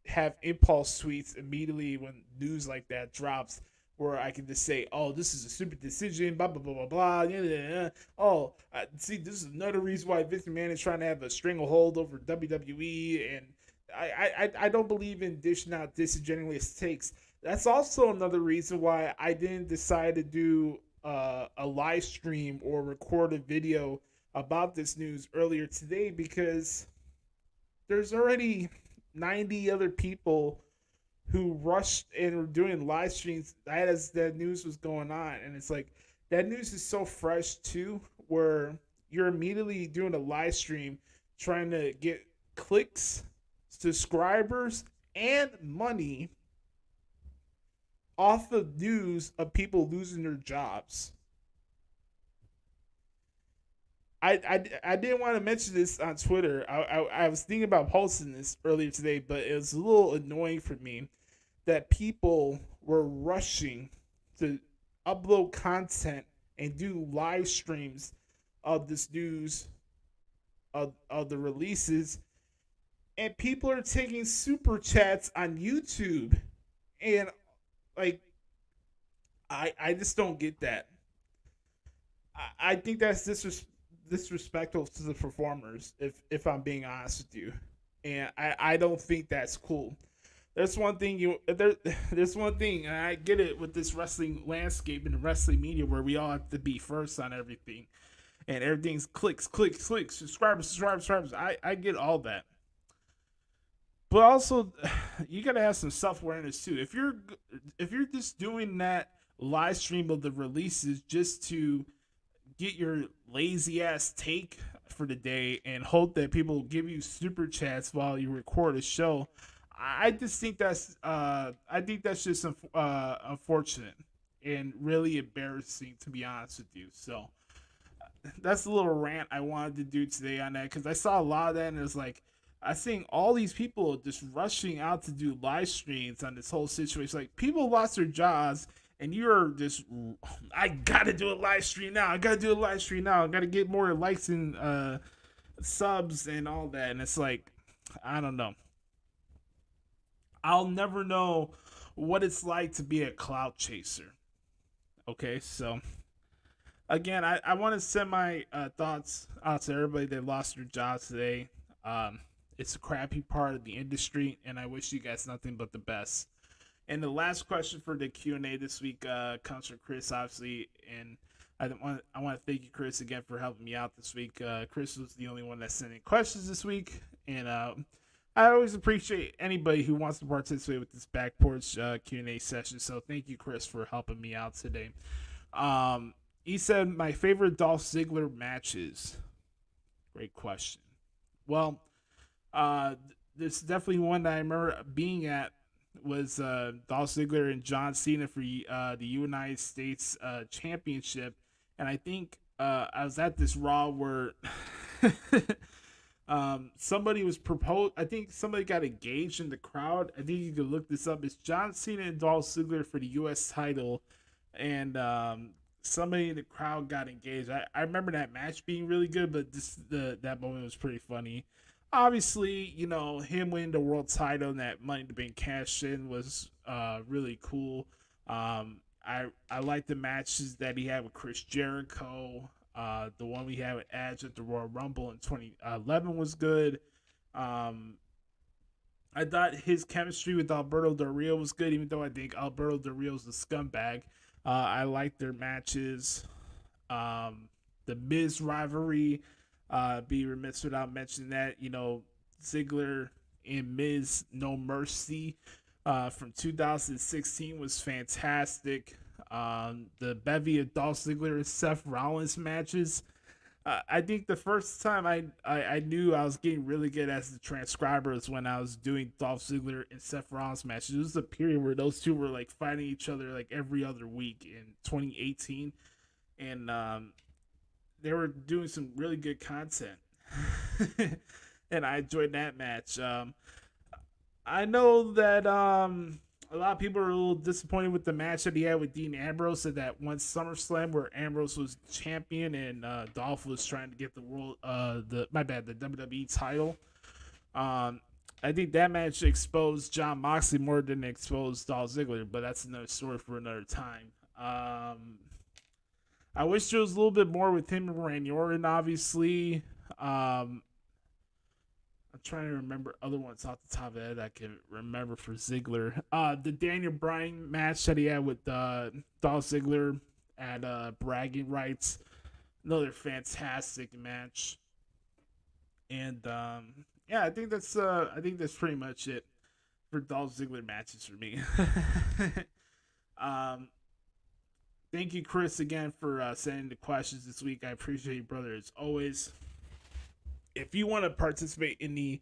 have impulse tweets immediately when news like that drops, where I can just say, "Oh, this is a stupid decision," blah blah blah blah blah. Yeah. Oh, see, this is another reason why Vince McMahon is trying to have a stranglehold over WWE, and I don't believe in dishing out disingenuous takes. That's also another reason why I didn't decide to do a live stream or record a video about this news earlier today, because there's already 90 other people who rushed and were doing live streams as that news was going on. And it's like, that news is so fresh too, where you're immediately doing a live stream trying to get clicks, subscribers, and money off of news of people losing their jobs. I didn't want to mention this on Twitter. I was thinking about posting this earlier today, but it was a little annoying for me that people were rushing to upload content and do live streams of this news, of the releases, and people are taking super chats on YouTube. And like, I just don't get that. I think that's disrespectful to the performers, if I'm being honest with you. And I don't think that's cool. There's one thing, and I get it with this wrestling landscape and the wrestling media where we all have to be first on everything. And everything's clicks, clicks, clicks, subscribers. I get all that. But also, you gotta have some self awareness too. If you're just doing that live stream of the releases just to get your lazy ass take for the day and hope that people give you super chats while you record a show, I just think that's just unfortunate and really embarrassing, to be honest with you. So that's a little rant I wanted to do today on that, because I saw a lot of that and it was like I seeing all these people just rushing out to do live streams on this whole situation. Like, people lost their jobs and you're just, I gotta do a live stream now. I gotta do a live stream now. I gotta get more likes and subs and all that. And it's like, I don't know. I'll never know what it's like to be a clout chaser. Okay, so again, I want to send my thoughts out to everybody that lost their jobs today. It's a crappy part of the industry, and I wish you guys nothing but the best. And the last question for the Q&A this week comes from Chris, obviously, and I want to thank you, Chris, again for helping me out this week. Chris was the only one that sent in questions this week, and I always appreciate anybody who wants to participate with this Back Porch Q&A session. So thank you, Chris, for helping me out today. He said, my favorite Dolph Ziggler matches. Great question. Well, there's definitely one that I remember being at was Dolph Ziggler and John Cena for the United States Championship. And I think I was at this Raw where somebody was proposed. I think somebody got engaged in the crowd. I think you could look this up. It's John Cena and Dolph Ziggler for the U.S. title. And somebody in the crowd got engaged. I remember that match being really good, but that moment was pretty funny. Obviously, you know, him winning the world title and that money to be cashed in was really cool. I like the matches that he had with Chris Jericho. The one we had with Edge at the Royal Rumble in 2011 was good. I thought his chemistry with Alberto Del Rio was good, even though I think Alberto Del Rio's a scumbag. I like their matches. The Miz rivalry, be remiss without mentioning that. You know, Ziggler and Miz No Mercy from 2016 was fantastic. The bevy of Dolph Ziggler and Seth Rollins matches. I think the first time I knew I was getting really good as the transcriber was when I was doing Dolph Ziggler and Seth Rollins matches. It was a period where those two were like fighting each other like every other week in 2018, and they were doing some really good content, and I enjoyed that match. I know that a lot of people are a little disappointed with the match that he had with Dean Ambrose at that one SummerSlam where Ambrose was champion and Dolph was trying to get the the WWE title. I think that match exposed Jon Moxley more than it exposed Dolph Ziggler, but that's another story for another time. I wish there was a little bit more with him and Randy Orton, obviously. I'm trying to remember other ones off the top of the head I can remember for Ziggler. The Daniel Bryan match that he had with Dolph Ziggler at Bragging Rights, another fantastic match. And yeah, I think that's pretty much it for Dolph Ziggler matches for me. Thank you, Chris, again for sending the questions this week. I appreciate you, brother, as always. If you want to participate in the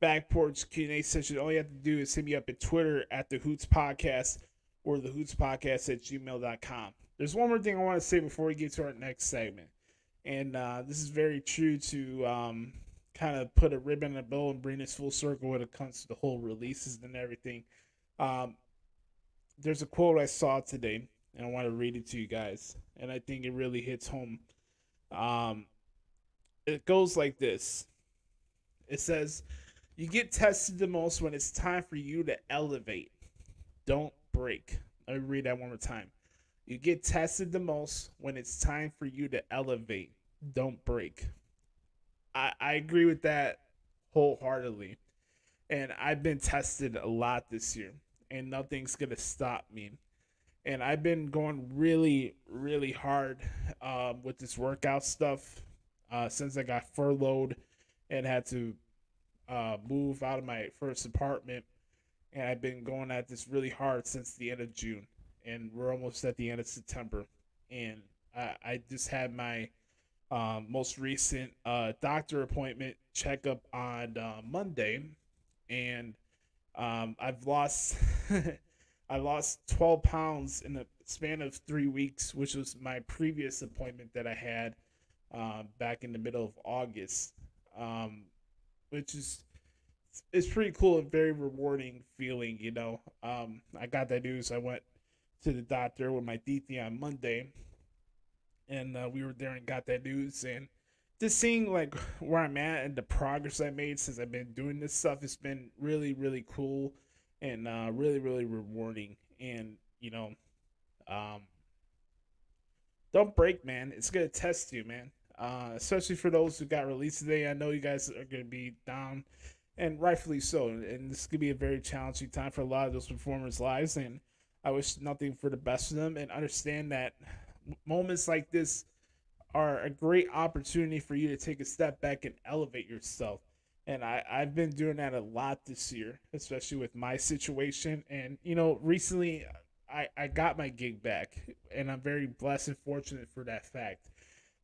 Back Porch Q&A session, all you have to do is hit me up at Twitter at the Hoots Podcast or the Hoots Podcast at gmail.com. There's one more thing I want to say before we get to our next segment. And this is very true to kind of put a ribbon in a bow and bring this full circle when it comes to the whole releases and everything. There's a quote I saw today, and I want to read it to you guys. And I think it really hits home. It goes like this. It says, you get tested the most when it's time for you to elevate. Don't break. Let me read that one more time. You get tested the most when it's time for you to elevate. Don't break. I agree with that wholeheartedly. And I've been tested a lot this year, and nothing's going to stop me. And I've been going really, really hard with this workout stuff since I got furloughed and had to move out of my first apartment. And I've been going at this really hard since the end of June. And we're almost at the end of September. And I just had my most recent doctor appointment checkup on Monday. And I've lost I lost 12 pounds in the span of 3 weeks, which was my previous appointment that I had back in the middle of August, which is it's pretty cool and very rewarding feeling. I got that news. I went to the doctor with my DT on Monday, and we were there and got that news, and just seeing like where I'm at and the progress I made since I've been doing this stuff, it's been really, really cool and really, really rewarding. And um, don't break, man. It's gonna test you, man. Especially for those who got released today. I know you guys are gonna be down, and rightfully so. And this could be a very challenging time for a lot of those performers' lives. And I wish nothing for the best for them. And understand that moments like this are a great opportunity for you to take a step back and elevate yourself. And I've been doing that a lot this year, especially with my situation. And, recently I got my gig back, and I'm very blessed and fortunate for that fact.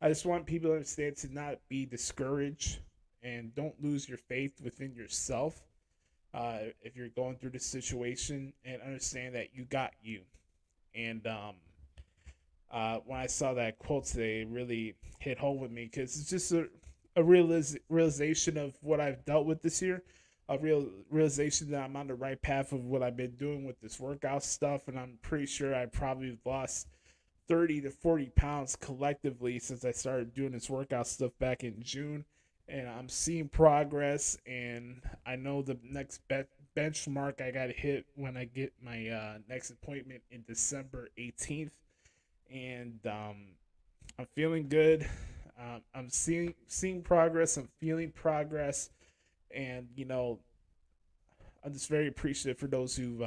I just want people to understand to not be discouraged and don't lose your faith within yourself if you're going through this situation, and understand that you got you. And when I saw that quote today, it really hit home with me because it's just a realization of what I've dealt with this year, a realization that I'm on the right path of what I've been doing with this workout stuff, and I'm pretty sure I probably lost 30 to 40 pounds collectively since I started doing this workout stuff back in June, and I'm seeing progress, and I know the next benchmark I got to hit when I get my next appointment in December 18th, and I'm feeling good. I'm seeing progress. I'm feeling progress, and I'm just very appreciative for those who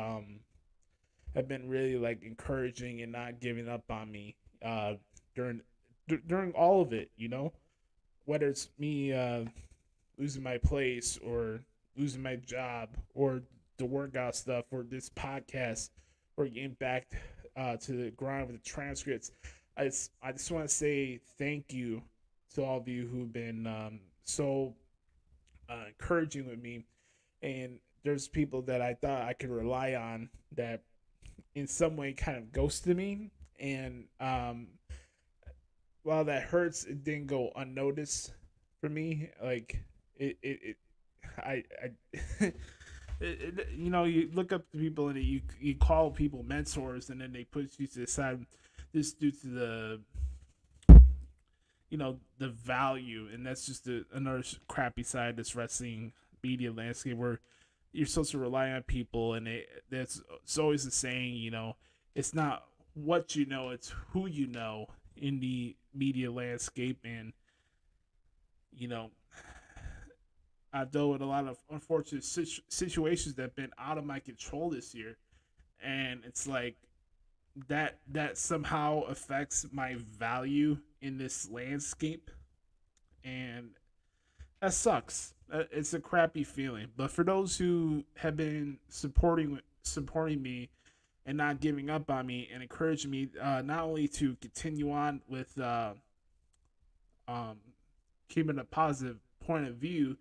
have been really like encouraging and not giving up on me during during all of it. Whether it's me losing my place or losing my job or the workout stuff or this podcast or getting back to the grind with the transcripts. I just want to say thank you to all of you who've been so encouraging with me. And there's people that I thought I could rely on that in some way kind of ghosted me. And while that hurts, it didn't go unnoticed for me. Like I you look up to people and you call people mentors, and then they put you to the side just due to the value, and that's just another crappy side of this wrestling media landscape where you're supposed to rely on people, and it's always the saying, it's not what you know, it's who you know in the media landscape. And I've dealt with a lot of unfortunate situations that have been out of my control this year, and it's like that somehow affects my value in this landscape, and that sucks. It's a crappy feeling. But for those who have been supporting me and not giving up on me and encouraging me, not only to continue on with keeping a positive point of view,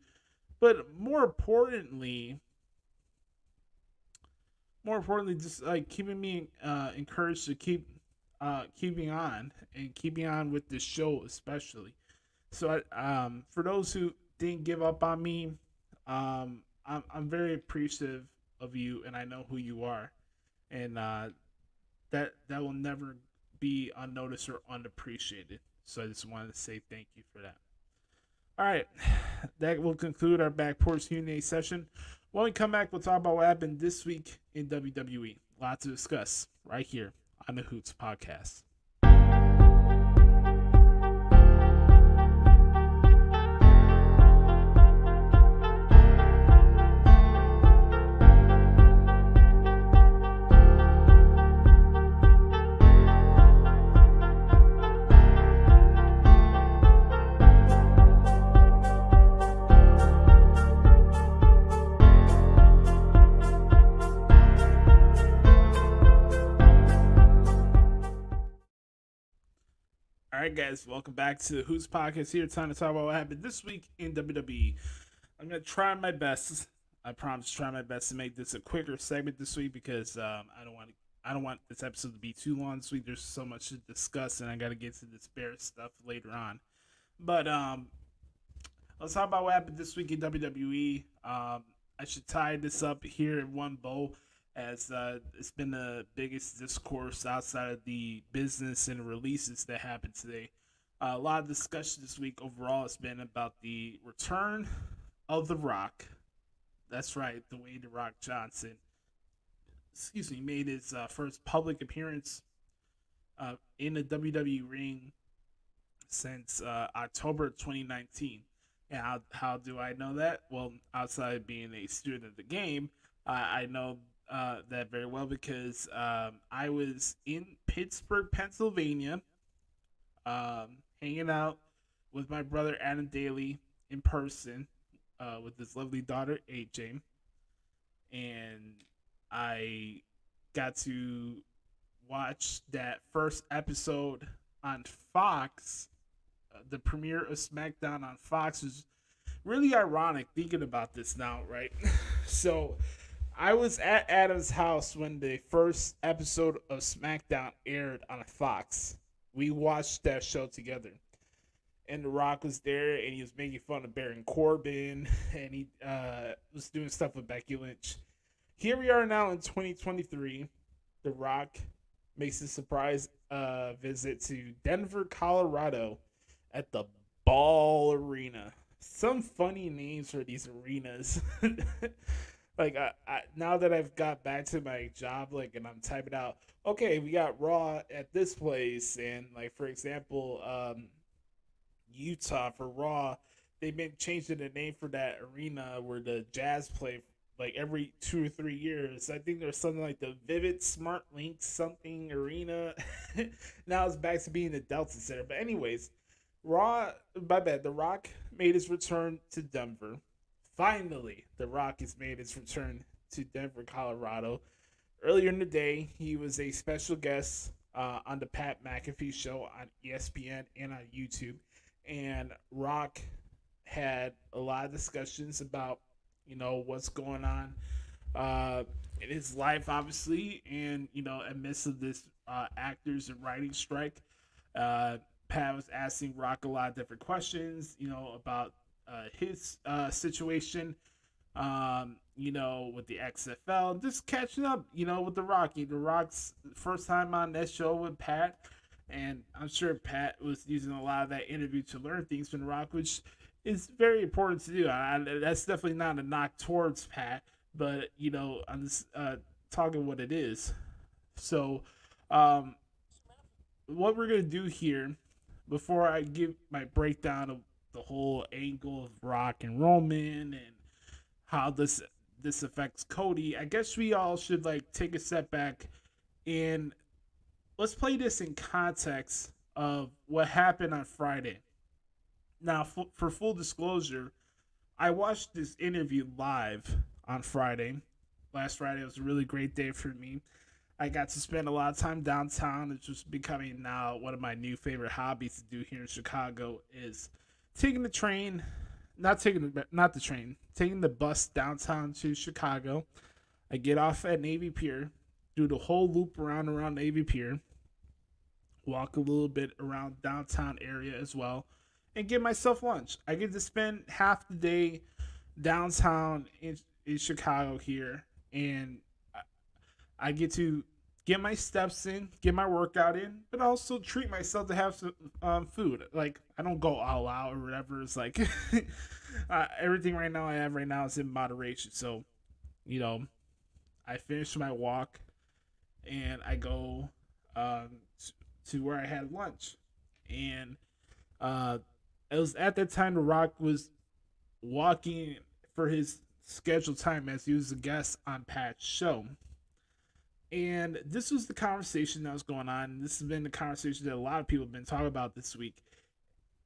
but more importantly, just like keeping me encouraged to keeping on with this show, especially. So for those who didn't give up on me, I'm very appreciative of you, and I know who you are, and that will never be unnoticed or unappreciated. So I just wanted to say thank you for that. All right, that will conclude our Back Porch Q&A session. When we come back, we'll talk about what happened this week in WWE. A lot to discuss right here on the Hoots Podcast. Alright guys, welcome back to the Hoots Podcast. Here, time to talk about what happened this week in WWE. I'm going to try my best. I promise to try my best to make this a quicker segment this week because I don't want this episode to be too long this week. There's so much to discuss and I got to get to this Bear stuff later on. But let's talk about what happened this week in WWE. I should tie this up here in one bow, as it's been the biggest discourse outside of the business and releases that happened today. A lot of discussion this week overall has been about the return of The Rock. That's right, Dwayne The Rock Johnson. Made his first public appearance in the WWE ring since October 2019. And how do I know that? Well, outside of being a student of the game, I know that very well because I was in Pittsburgh, Pennsylvania, hanging out with my brother Adam Daly in person with his lovely daughter AJ, and I got to watch that first episode on Fox. The premiere of SmackDown on Fox was really ironic thinking about this now, right? So I was at Adam's house when the first episode of SmackDown aired on Fox. We watched that show together. And The Rock was there, and he was making fun of Baron Corbin, and he was doing stuff with Becky Lynch. Here we are now in 2023. The Rock makes a surprise visit to Denver, Colorado at the Ball Arena. Some funny names for these arenas. Like, now that I've got back to my job, like, and I'm typing out, okay, we got Raw at this place, and, like, for example, Utah for Raw, they've been changing the name for that arena where the Jazz play, like, every 2 or 3 years. I think there's something like the Vivid Smart Link something arena. Now it's back to being the Delta Center. But anyways, The Rock made his return to Denver. Finally, The Rock has made his return to Denver, Colorado. Earlier in the day, he was a special guest on the Pat McAfee show on ESPN and on YouTube. And Rock had a lot of discussions about, what's going on in his life, obviously. And, amidst of this actors and writing strike, Pat was asking Rock a lot of different questions, about his situation, with the XFL, just catching up, with The Rock. The Rock's first time on that show with Pat, and I'm sure Pat was using a lot of that interview to learn things from The Rock, which is very important to do. That's definitely not a knock towards Pat, but, I'm just talking what it is. So, what we're going to do here, before I give my breakdown of the whole angle of Rock and Roman and how this affects Cody, I guess we all should take a step back and let's play this in context of what happened on Friday. Now, for full disclosure, I watched this interview live on Friday. Last Friday was a really great day for me. I got to spend a lot of time downtown. It's just becoming now one of my new favorite hobbies to do here in Chicago is taking the train, taking the bus downtown to Chicago. I get off at Navy Pier, do the whole loop around Navy Pier, walk a little bit around downtown area as well, and get myself lunch. I get to spend half the day downtown in Chicago here, and I get to get my steps in, get my workout in, but also treat myself to have some food. Like, I don't go all out or whatever. It's like everything I have right now is in moderation. So, I finish my walk and I go to where I had lunch, and it was at that time The Rock was walking for his scheduled time as he was a guest on Pat's show. And this was the conversation that was going on. This has been the conversation that a lot of people have been talking about this week,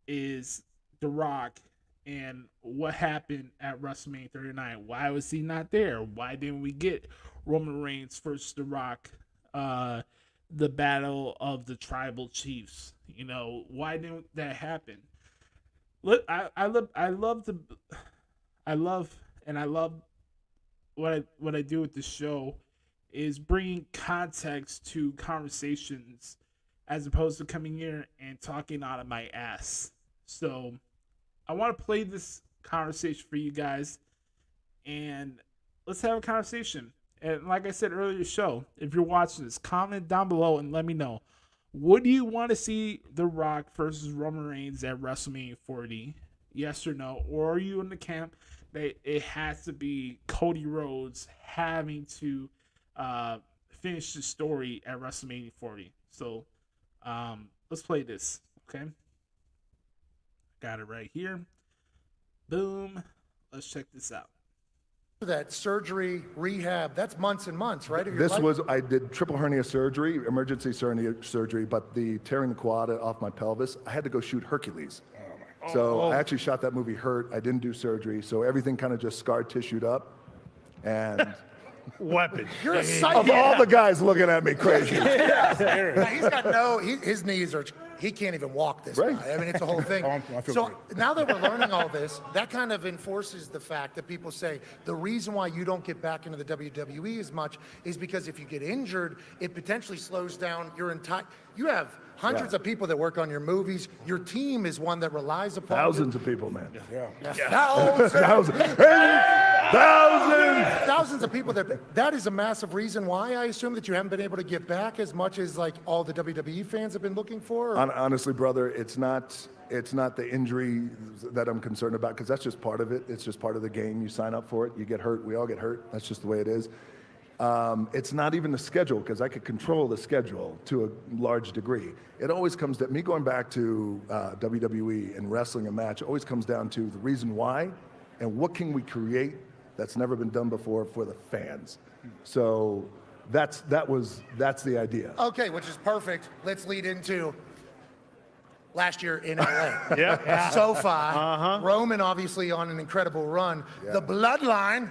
is The Rock and what happened at WrestleMania 39. Why was he not there? Why didn't we get Roman Reigns versus The Rock, the battle of the tribal chiefs? You know, why didn't that happen? Look, I love what I do with the show is bringing context to conversations as opposed to coming here and talking out of my ass. So I want to play this conversation for you guys, and let's have a conversation. And like I said earlier in the show, if you're watching this, comment down below and let me know. Would you want to see The Rock versus Roman Reigns at WrestleMania 40? Yes or no? Or are you in the camp that it has to be Cody Rhodes having to finish the story at WrestleMania 40? So let's play this, okay? Got it right here. Boom. Let's check this out. That surgery, rehab, that's months and months, right? I did triple hernia surgery, emergency hernia surgery, but the tearing the quad off my pelvis, I had to go shoot Hercules. So I actually shot that movie Hurt. I didn't do surgery, so everything kind of just scar tissued up. And weapon. You're a psycho. Of all the guys looking at me crazy. Now, he's got his knees are, he can't even walk this guy. I mean, it's a whole thing. So now that we're learning all this, that kind of enforces the fact that people say the reason why you don't get back into the WWE as much is because if you get injured, it potentially slows down your entire, you have hundreds of people that work on your movies. Your team is one that relies upon thousands of people, man. Thousands of people. That is a massive reason why I assume that you haven't been able to get back as much as like all the WWE fans have been looking for. Honestly, brother, it's not the injury that I'm concerned about, because that's just part of it. It's just part of the game. You sign up for it. You get hurt. We all get hurt. That's just the way it is. It's not even the schedule, because I could control the schedule to a large degree. It always comes to me going back to WWE and wrestling a match. It always comes down to the reason why and what can we create that's never been done before for the fans. So that's the idea. Okay, which is perfect. Let's lead into last year in LA. SoFi. Roman obviously on an incredible run. The bloodline,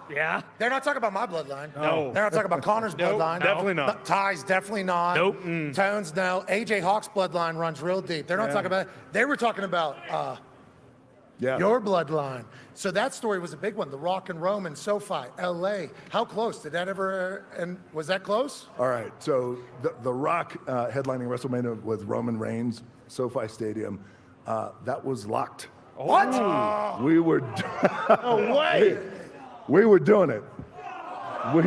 Yeah. They're not talking about my bloodline. No. They're not talking about Connor's bloodline. Definitely not. Ty's definitely not. Nope. Tones, no. AJ Hawk's bloodline runs real deep. They're not talking about, they were talking about your bloodline. So that story was a big one. The Rock and Roman, SoFi, LA. How close? Did that ever, and was that close? All right, so the Rock headlining WrestleMania with Roman Reigns, SoFi Stadium, that was locked. What? We were. No way. We were doing it. We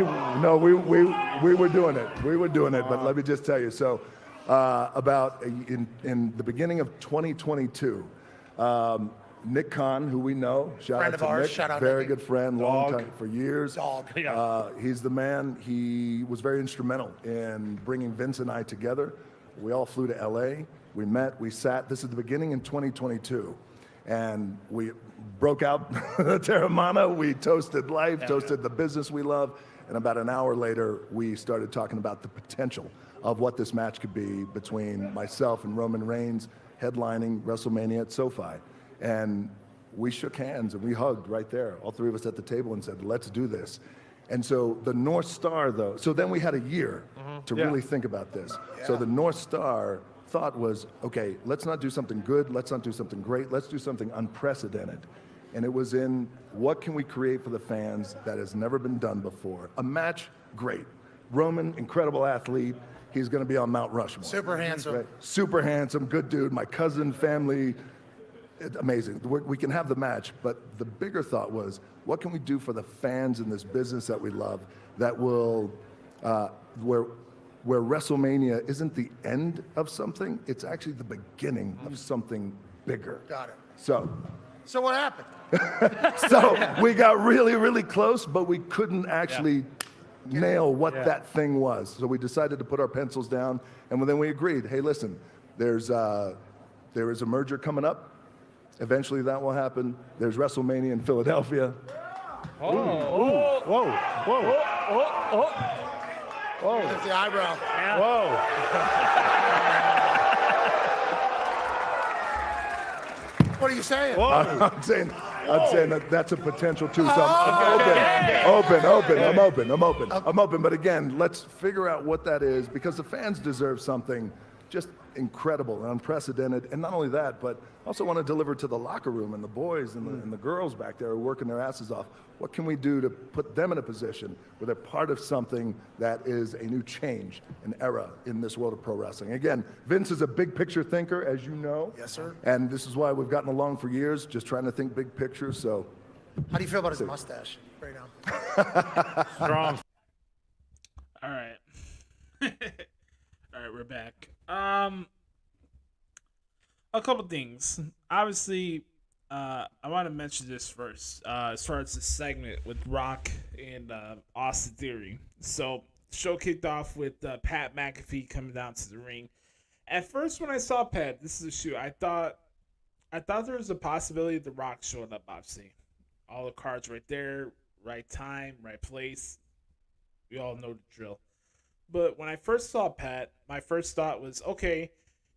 were doing it. We were doing it. But let me just tell you. So, about in the beginning of 2022, Nick Khan, who we know, Friend of ours, shout out very Nick. good friend, long time for years. Dog. He's the man. He was very instrumental in bringing Vince and I together. We all flew to LA. We met. We sat. This is the beginning in 2022, and we broke out the Terramana. We toasted life, toasted the business we love, and about an hour later, we started talking about the potential of what this match could be between myself and Roman Reigns headlining WrestleMania at SoFi. And we shook hands and we hugged right there, all three of us at the table, and said, let's do this. And so the North Star, though, so then we had a year to really think about this. So the North Star thought was, okay, let's not do something good, let's not do something great, let's do something unprecedented. And it was in what can we create for the fans that has never been done before. A match, great. Roman, incredible athlete. He's going to be on Mount Rushmore. Super handsome. Right? Super handsome, good dude. My cousin, family, amazing. We can have the match, but the bigger thought was, what can we do for the fans in this business that we love that will, where WrestleMania isn't the end of something, it's actually the beginning of something bigger. Got it. So what happened? so we got really, really close, but we couldn't actually nail what that thing was. So we decided to put our pencils down, and then we agreed, hey, listen, there is a merger coming up. Eventually that will happen. There's WrestleMania in Philadelphia. Whoa. There's the eyebrow. Whoa. What are you saying? I'm saying that's a potential too. So I'm open. But again, let's figure out what that is, because the fans deserve something just incredible and unprecedented. And not only that, but also want to deliver to the locker room and the boys and the girls back there are working their asses off. What can we do to put them in a position where they're part of something that is a new change, an era in this world of pro wrestling? Again, Vince is a big picture thinker, as you know. Yes, sir. And this is why we've gotten along for years, just trying to think big picture. So, how do you feel about his mustache right now? Strong. All right. All right, we're back. A couple things. Obviously, I want to mention this first. As far as the segment with Rock and Austin Theory. So, show kicked off with Pat McAfee coming down to the ring. At first, when I saw Pat, this is a shoot. I thought there was a possibility of the Rock showing up. Obviously, all the cards right there, right time, right place. We all know the drill. But when I first saw Pat, my first thought was, okay,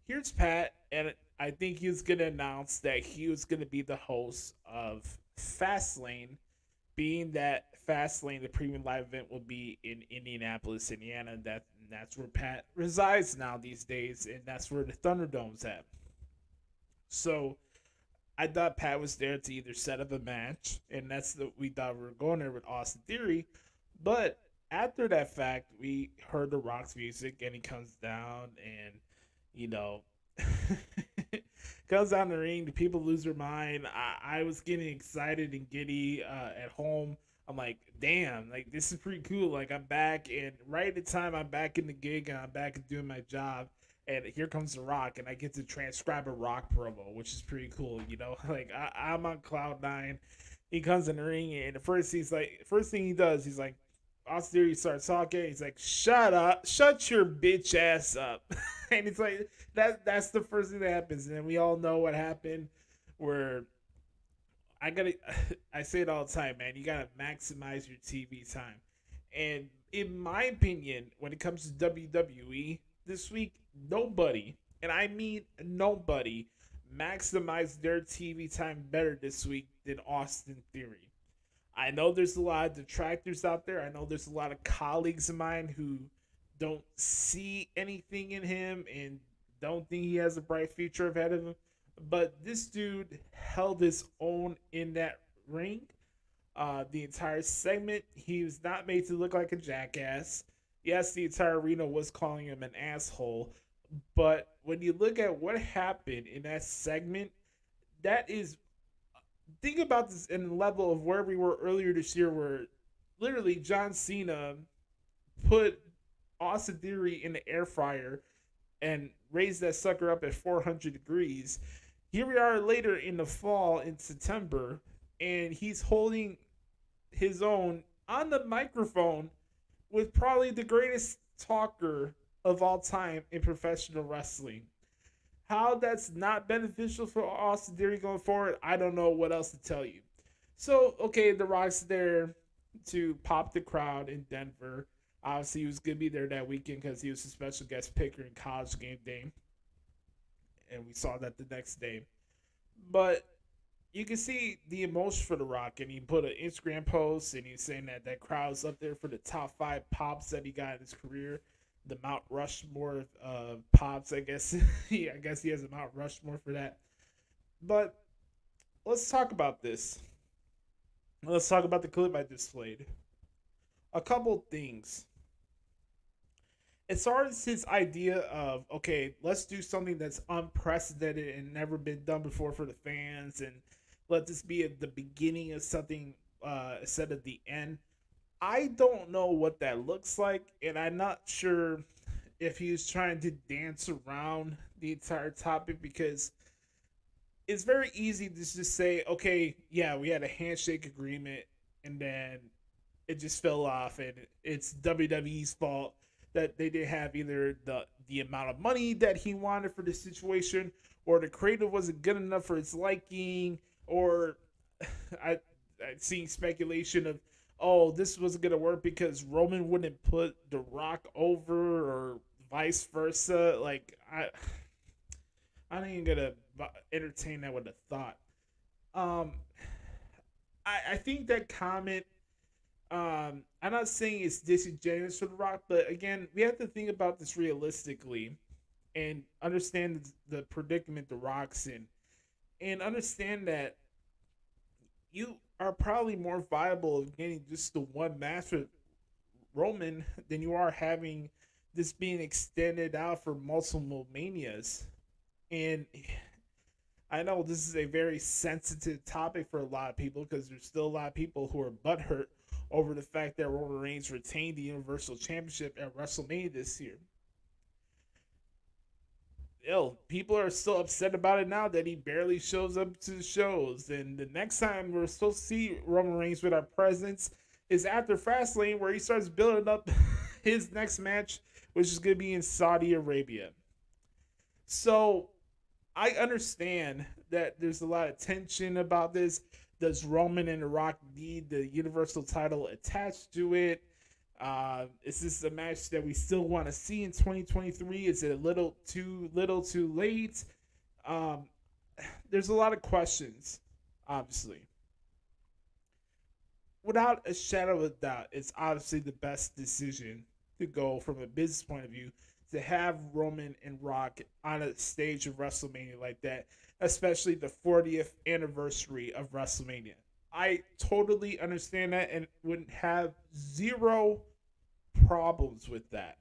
here's Pat, and I think he was going to announce that he was going to be the host of Fastlane, being that Fastlane, the premium live event, will be in Indianapolis, Indiana. That's where Pat resides now these days, and that's where the Thunderdome's at. So I thought Pat was there to either set up a match, and we thought we were going there with Austin Theory, but after that fact, we heard the Rock's music, and he comes down, and, comes down the ring. The people lose their mind. I was getting excited and giddy at home. I'm like, damn, like, this is pretty cool. Like, I'm back, and right at the time I'm back in the gig, and I'm back and doing my job, and here comes the Rock, and I get to transcribe a Rock promo, which is pretty cool, Like, I'm on cloud nine. He comes in the ring, and first thing he does, he's like, Austin Theory starts talking. He's like, "Shut up! Shut your bitch ass up!" And it's like that's the first thing that happens, and we all know what happened. Where I say it all the time, man. You gotta maximize your TV time, and in my opinion, when it comes to WWE this week, nobody, and I mean nobody, maximized their TV time better this week than Austin Theory. I know there's a lot of detractors out there. I know there's a lot of colleagues of mine who don't see anything in him and don't think he has a bright future ahead of him. But this dude held his own in that ring. The entire segment, he was not made to look like a jackass. Yes, the entire arena was calling him an asshole. But when you look at what happened in that segment, that is... Think about this in the level of where we were earlier this year, where literally John Cena put Austin Theory in the air fryer and raised that sucker up at 400 degrees. Here we are later in the fall in September, and he's holding his own on the microphone with probably the greatest talker of all time in professional wrestling. How that's not beneficial for Austin Theory going forward, I don't know what else to tell you. So, okay, The Rock's there to pop the crowd in Denver. Obviously, he was going to be there that weekend because he was a special guest picker in College Game Day. And we saw that the next day. But you can see the emotion for The Rock. And he put an Instagram post, and he's saying that crowd's up there for the top 5 pops that he got in his career. The Mount Rushmore pops, I guess. I guess he has a Mount Rushmore for that. But let's talk about this. Let's talk about the clip I just played. A couple things. As far as his idea of, okay, let's do something that's unprecedented and never been done before for the fans, and let this be at the beginning of something instead of the end. I don't know what that looks like, and I'm not sure if he was trying to dance around the entire topic, because it's very easy to just say, okay, yeah, we had a handshake agreement, and then it just fell off, and it's WWE's fault that they didn't have either the amount of money that he wanted for the situation, or the creative wasn't good enough for his liking, or I seen speculation of, oh, this wasn't gonna work because Roman wouldn't put The Rock over, or vice versa. Like I ain't even gonna entertain that with a thought. I think that comment. I'm not saying it's disingenuous for The Rock, but again, we have to think about this realistically and understand the predicament The Rock's in, and understand that you are probably more viable of getting just the one match with Roman than you are having this being extended out for multiple manias. And I know this is a very sensitive topic for a lot of people because there's still a lot of people who are butthurt over the fact that Roman Reigns retained the Universal Championship at WrestleMania this year. People are still upset about it now that he barely shows up to the shows. And the next time we're supposed to see Roman Reigns with our presence is after Fastlane, where he starts building up his next match, which is going to be in Saudi Arabia. So I understand that there's a lot of tension about this. Does Roman and The Rock need the Universal title attached to it? Is this a match that we still want to see in 2023? Is it a little too late? There's a lot of questions, obviously. Without a shadow of a doubt, it's obviously the best decision to go from a business point of view to have Roman and Rock on a stage of WrestleMania like that, especially the 40th anniversary of WrestleMania. I totally understand that and would have zero problems with that.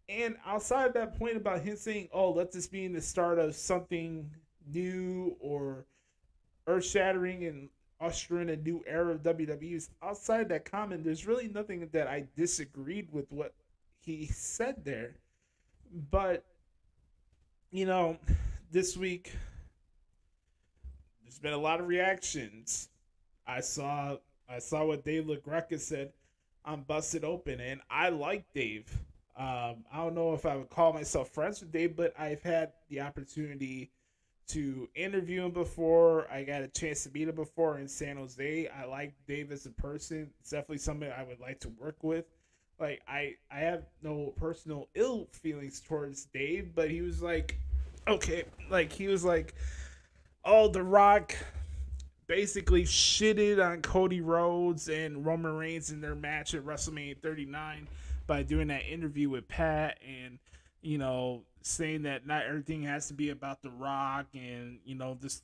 And outside of that point about him saying, oh, let this be the start of something new or earth-shattering and ushering a new era of WWE's, outside that comment, there's really nothing that I disagreed with what he said there. But, this week, there's been a lot of reactions. I saw what Dave LaGreca said on Busted Open, and I like Dave. I don't know if I would call myself friends with Dave, but I've had the opportunity to interview him before. I got a chance to meet him before in San Jose. I like Dave as a person. It's definitely somebody I would like to work with. Like, I have no personal ill feelings towards Dave, but he was like, okay, like, he was like, oh, The Rock basically shitted on Cody Rhodes and Roman Reigns in their match at WrestleMania 39 by doing that interview with Pat and, saying that not everything has to be about The Rock and, just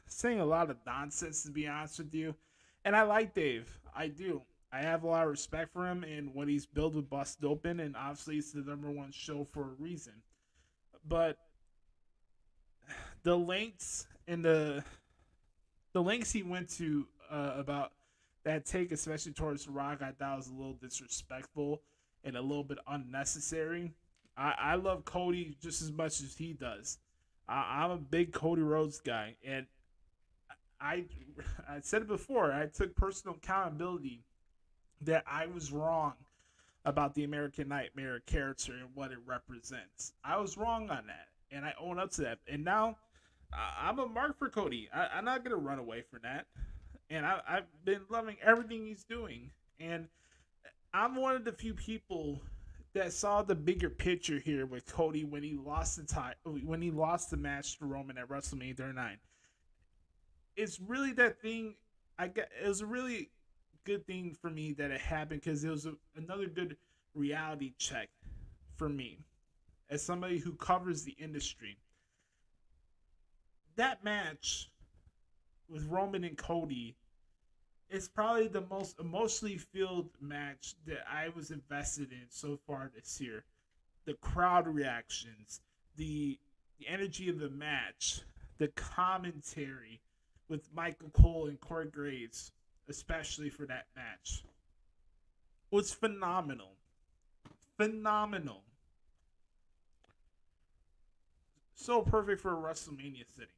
saying a lot of nonsense, to be honest with you. And I like Dave. I do. I have a lot of respect for him and what he's built with Busted Open, and obviously it's the #1 show for a reason. But the lengths and the lengths he went to about that take, especially towards The Rock, I thought was a little disrespectful and a little bit unnecessary. I love Cody just as much as he does. I'm a big Cody Rhodes guy, and I said it before. I took personal accountability that I was wrong about the American Nightmare character and what it represents. I was wrong on that, and I own up to that. And now I'm a mark for Cody. I'm not going to run away from that. And I've been loving everything he's doing. And I'm one of the few people that saw the bigger picture here with Cody when he lost the match to Roman at WrestleMania 39. It's really that thing. It was a really good thing for me that it happened because it was another good reality check for me as somebody who covers the industry. That match with Roman and Cody is probably the most emotionally filled match that I was invested in so far this year. The crowd reactions, the energy of the match, the commentary with Michael Cole and Corey Graves, especially for that match, was phenomenal. Phenomenal. So perfect for a WrestleMania setting.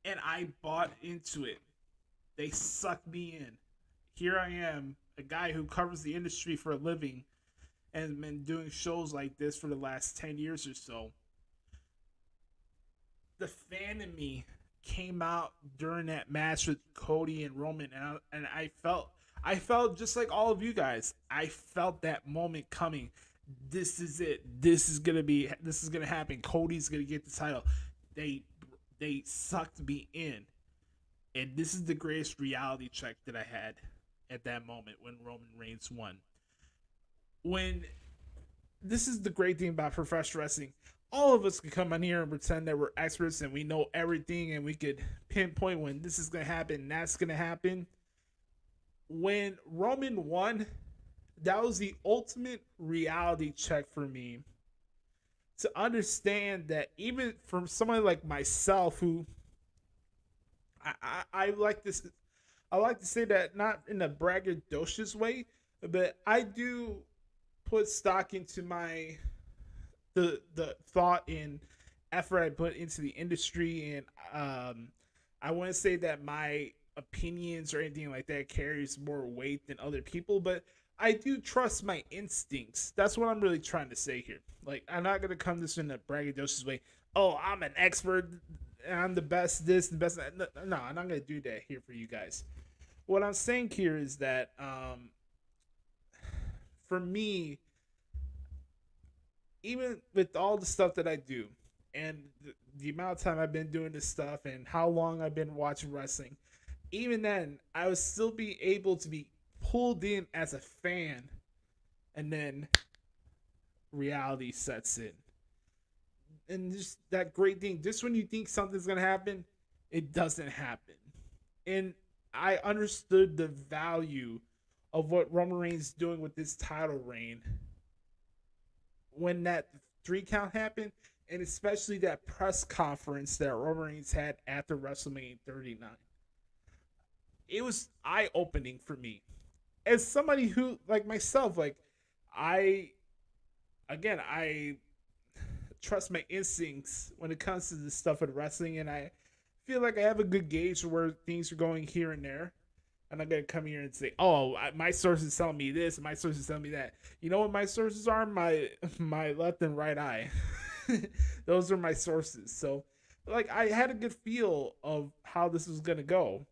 And I bought into it. They sucked me in. Here I am, a guy who covers the industry for a living and been doing shows like this for the last 10 years or so. The fan in me came out during that match with Cody and Roman, and I felt just like all of you guys. I felt that moment coming. This is it. This is gonna happen. Cody's gonna get the title. They sucked me in, and this is the greatest reality check that I had at that moment when Roman Reigns won. This is the great thing about professional wrestling. All of us could come on here and pretend that we're experts and we know everything and we could pinpoint when this is going to happen and that's going to happen. When Roman won, that was the ultimate reality check for me to understand that even from somebody like myself who I like this, I like to say that not in a braggadocious way, but I do put stock into the thought and effort I put into the industry, and I wouldn't say that my opinions or anything like that carries more weight than other people, but I do trust my instincts. That's what I'm really trying to say here. Like, I'm not gonna come this in a braggadocious way. Oh, I'm an expert. I'm the best. This, the best. No, I'm not gonna do that here for you guys. What I'm saying here is that, for me, even with all the stuff that I do and the amount of time I've been doing this stuff and how long I've been watching wrestling, even then, I would still be able to be pulled in as a fan, and then reality sets in. And just that great thing, just when you think something's going to happen, it doesn't happen. And I understood the value of what Roman Reigns is doing with this title reign when that 3 count happened, and especially that press conference that Roman Reigns had after WrestleMania 39. It was eye-opening for me. As somebody who, like myself, like, I trust my instincts when it comes to this stuff with wrestling, and I feel like I have a good gauge of where things are going here and there. I'm not going to come here and say, oh, my sources tell me this, my sources tell me that. You know what my sources are? My left and right eye. Those are my sources. So, like, I had a good feel of how this was going to go.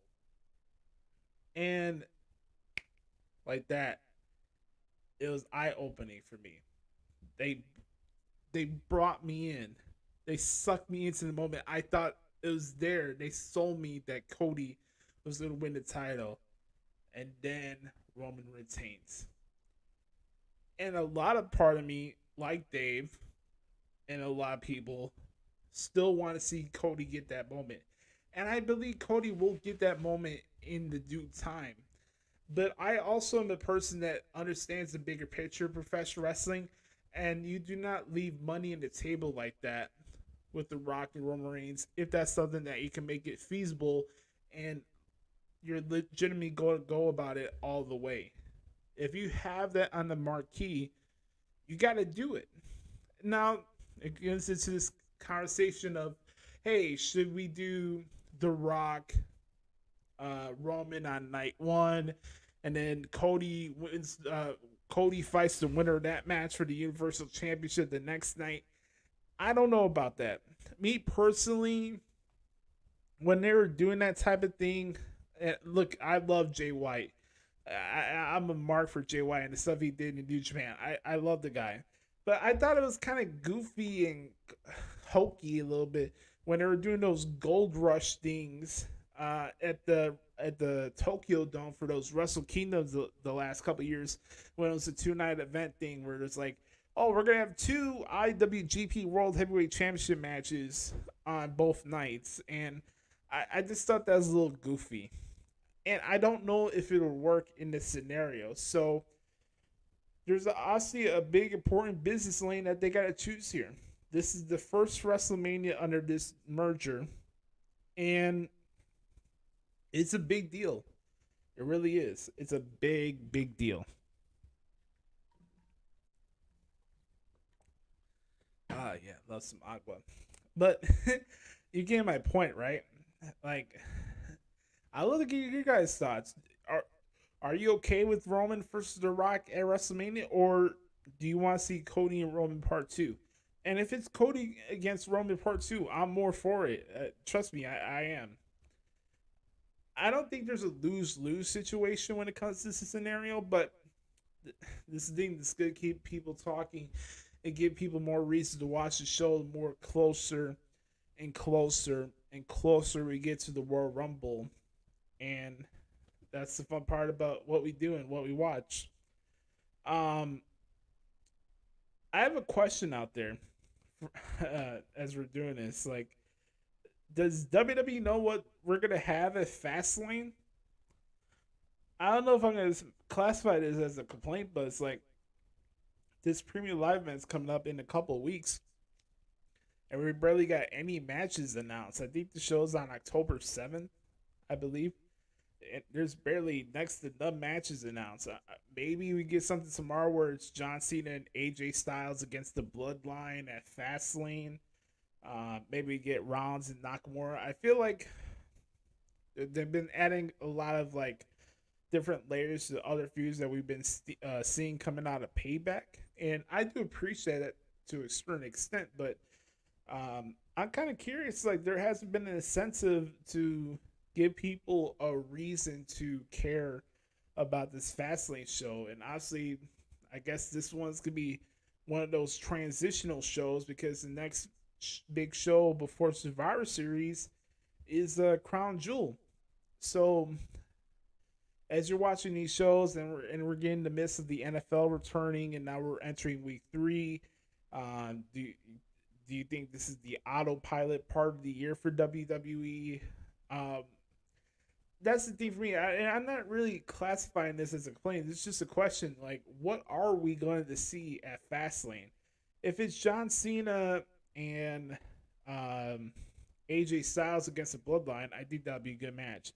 And like that, it was eye-opening for me. They brought me in. They sucked me into the moment. I thought it was there. They sold me that Cody was going to win the title. And then Roman retains. And a lot of part of me, like Dave, and a lot of people, still want to see Cody get that moment. And I believe Cody will get that moment in the due time. But I also am a person that understands the bigger picture of professional wrestling. And you do not leave money on the table like that with The Rock and Roman Reigns if that's something that you can make it feasible and you're legitimately going to go about it all the way. If you have that on the marquee, you got to do it. Now, it gets into this conversation of, hey, should we do The Rock, Roman on night 1, and then Cody wins, Cody fights the winner of that match for the Universal Championship the next night? I don't know about that. Me personally, when they were doing that type of thing, look, I love Jay White. I'm a mark for Jay White and the stuff he did in New Japan. I love the guy. But I thought it was kind of goofy and hokey a little bit when they were doing those Gold Rush things at the Tokyo Dome for those Wrestle Kingdoms the last couple of years, when it was a 2-night event thing where it's like, oh, we're going to have 2 IWGP World Heavyweight Championship matches on both nights. And I just thought that was a little goofy. And I don't know if it'll work in this scenario. So there's obviously a big, important business lane that they got to choose here. This is the first WrestleMania under this merger. And it's a big deal. It really is. It's a big, big deal. Yeah, love some agua. But you get my point, right? Like, I love to get your guys' thoughts. Are you okay with Roman versus The Rock at WrestleMania, or do you want to see Cody and Roman Part 2? And if it's Cody against Roman Part 2, I'm more for it. Trust me, I am. I don't think there's a lose-lose situation when it comes to this scenario, but this thing that's going to keep people talking and give people more reason to watch the show the more closer and closer and closer we get to the Royal Rumble. And that's the fun part about what we do and what we watch. I have a question out there as we're doing this. Like, does WWE know what we're going to have at Fastlane? I don't know if I'm going to classify this as a complaint, but it's like this premium live event's coming up in a couple of weeks, and we barely got any matches announced. I think the show's on October 7th, I believe. And there's barely next to none matches announced. Maybe we get something tomorrow where it's John Cena and AJ Styles against the Bloodline at Fastlane. Maybe we get Rollins and Nakamura. I feel like they've been adding a lot of like different layers to other feuds that we've been seeing coming out of Payback, and I do appreciate it to a certain extent. But I'm kind of curious. Like, there hasn't been an incentive to give people a reason to care about this Fastlane show, and obviously, I guess this one's gonna be one of those transitional shows because the next big show before Survivor Series is Crown Jewel. So as you're watching these shows and we're getting the midst of the NFL returning, and now we're entering week 3, do you think this is the autopilot part of the year for WWE? That's the thing for me. I'm not really classifying this as a complaint. It's just a question. Like, what are we going to see at Fastlane? If it's John Cena and AJ Styles against the Bloodline, I think that would be a good match.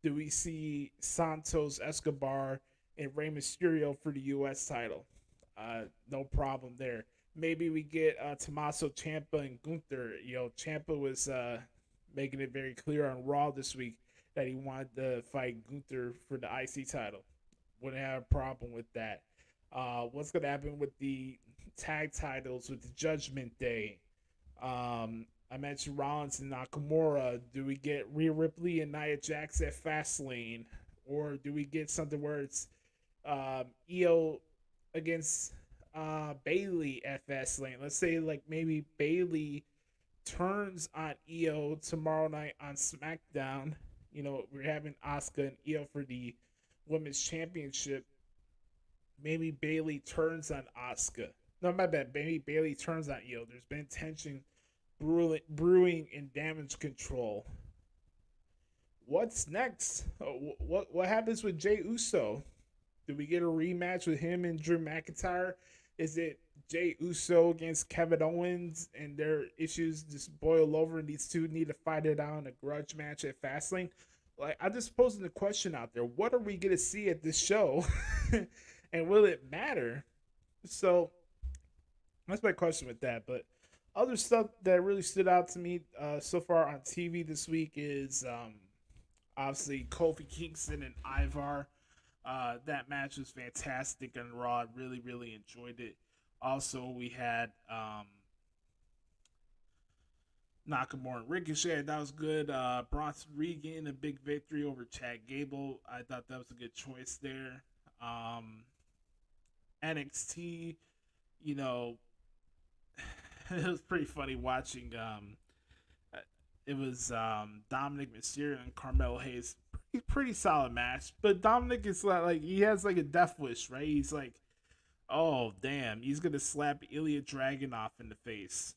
Do we see Santos Escobar and Rey Mysterio for the U.S. title? No problem there. Maybe we get Tommaso Ciampa and Gunther. Ciampa was making it very clear on Raw this week that he wanted to fight Gunther for the IC title. Wouldn't have a problem with that. What's going to happen with the tag titles with the Judgment Day? I mentioned Rollins and Nakamura. Do we get Rhea Ripley and Nia Jax at Fastlane? Or do we get something where it's Io against Bayley at Fastlane? Let's say like maybe Bayley turns on Io tomorrow night on SmackDown. We're having Asuka and Io for the Women's Championship. Maybe Bayley turns on Asuka. No, my bad. Maybe Bayley turns on Io. There's been tension brewing in Damage Control. What's next? What happens with Jey Uso? Do we get a rematch with him and Drew McIntyre? Is it Jey Uso against Kevin Owens and their issues just boil over and these two need to fight it out in a grudge match at Fastlane? Like, I'm just posing the question out there. What are we going to see at this show? And will it matter? So that's my question with that. But other stuff that really stood out to me so far on TV this week is obviously Kofi Kingston and Ivar. That match was fantastic on Raw. I really, really enjoyed it. Also, we had Nakamura and Ricochet. That was good. Bronson Reed, a big victory over Chad Gable. I thought that was a good choice there. NXT, it was pretty funny watching. It was Dominic Mysterio and Carmelo Hayes. Pretty solid match. But Dominic is like he has like a death wish, right? He's like, oh damn, he's gonna slap Ilya Dragunov in the face.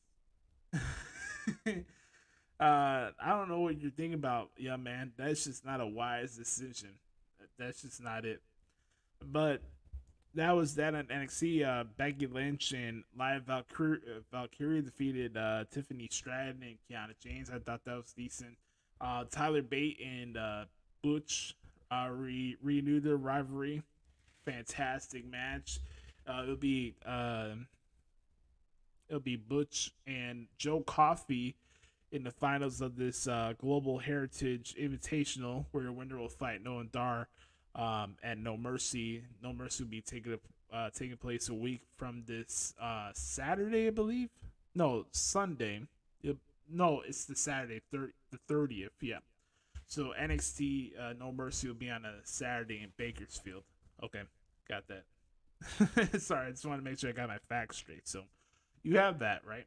I don't know what you're thinking about, yeah, man. That's just not a wise decision. That's just not it. But that was that on NXT. Becky Lynch and Liv Valkyrie defeated Tiffany Stratton and Kiana James. I thought that was decent. Tyler Bate and Butch renewed their rivalry. Fantastic match. It'll be Butch and Joe Coffey in the finals of this Global Heritage Invitational, where your winner will fight Noam Dar at No Mercy. No Mercy will be taking place a week from this Saturday, I believe. No, Sunday. No, it's the Saturday, the 30th. Yeah. So NXT No Mercy will be on a Saturday in Bakersfield. Okay, got that. Sorry, I just want to make sure I got my facts straight. So you have that, right?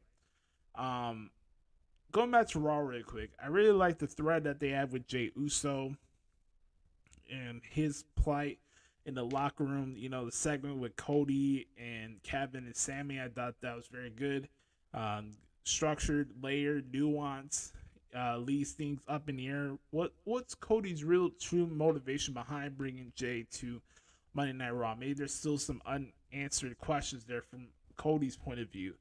Going back to Raw real quick, I really like the thread that they have with Jey Uso and his plight in the locker room. You know, the segment with Cody and Kevin and Sammy, I thought that was very good. Structured, layered, nuance, leaves things up in the air. What's Cody's real true motivation behind bringing Jey to Monday Night Raw? Maybe there's still some unanswered questions there from Cody's point of view.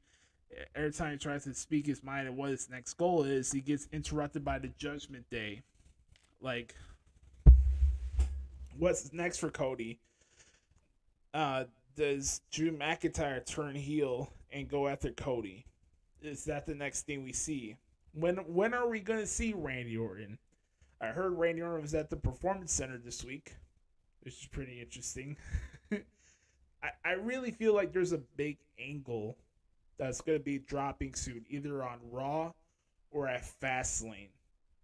Every time he tries to speak his mind and what his next goal is, he gets interrupted by the Judgment Day. Like, what's next for Cody? Does Drew McIntyre turn heel and go after Cody? Is that the next thing we see? When are we going to see Randy Orton? I heard Randy Orton was at the Performance Center this week, which is pretty interesting. I really feel like there's a big angle that's going to be dropping soon, either on Raw or at Fastlane,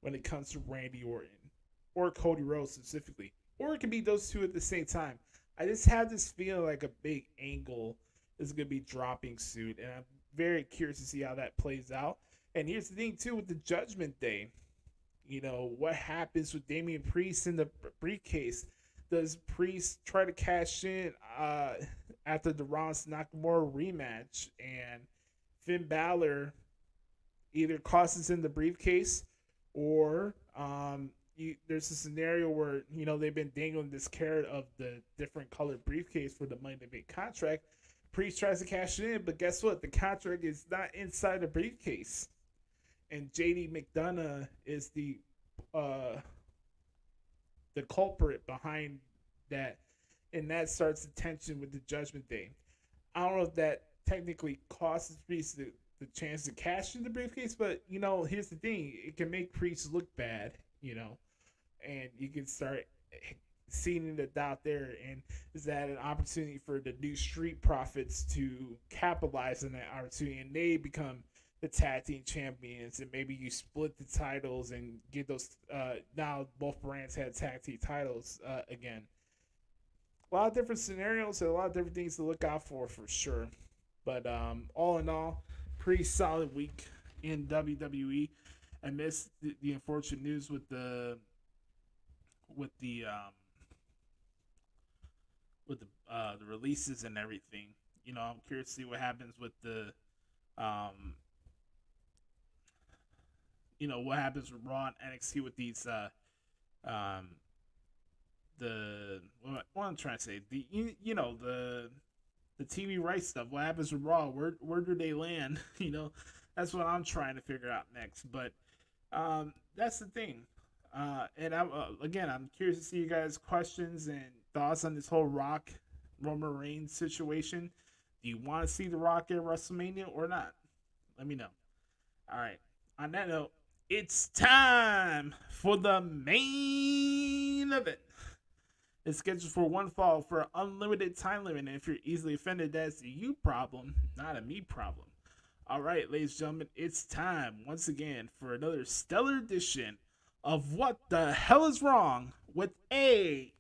when it comes to Randy Orton or Cody Rhodes specifically. Or it could be those two at the same time. I just have this feeling like a big angle is going to be dropping soon, and I'm very curious to see how that plays out. And here's the thing, too, with the Judgment Day. You know, what happens with Damian Priest in the briefcase? Does Priest try to cash in after the Rollins Nakamura rematch, and Finn Balor either costs in the briefcase, or there's a scenario where, you know, they've been dangling this carrot of the different colored briefcase for the Money in the Bank contract. Priest tries to cash it in, but guess what? The contract is not inside the briefcase, and JD McDonough is the culprit behind that, and that starts the tension with the Judgment Day. I don't know if that technically costs Priest the chance to cash in the briefcase, but, you know, here's the thing: it can make Priest look bad, you know, and you can start seeing it out there. And is that an opportunity for the new Street Profits to capitalize on that opportunity, and they become the tag team champions, and maybe you split the titles and get those now both brands had tag team titles again. A lot of different scenarios and a lot of different things to look out for sure. But all in all, pretty solid week in WWE. I missed the unfortunate news with the releases and everything. You know, I'm curious to see what happens with the you know, what happens with Raw and NXT with these what I'm trying to say, you know, the TV rights stuff. What happens with Raw? Where do they land? You know, that's what I'm trying to figure out next. But that's the thing. And I'm curious to see you guys' questions and thoughts on this whole Rock Roman Reigns situation. Do you want to see The Rock at WrestleMania or not? Let me know. All right. On that note, it's time for the main event. It's scheduled for one fall for an unlimited time limit. And if you're easily offended, that's a you problem, not a me problem. All right, ladies and gentlemen, it's time once again for another stellar edition of What the Hell is Wrong with AEW.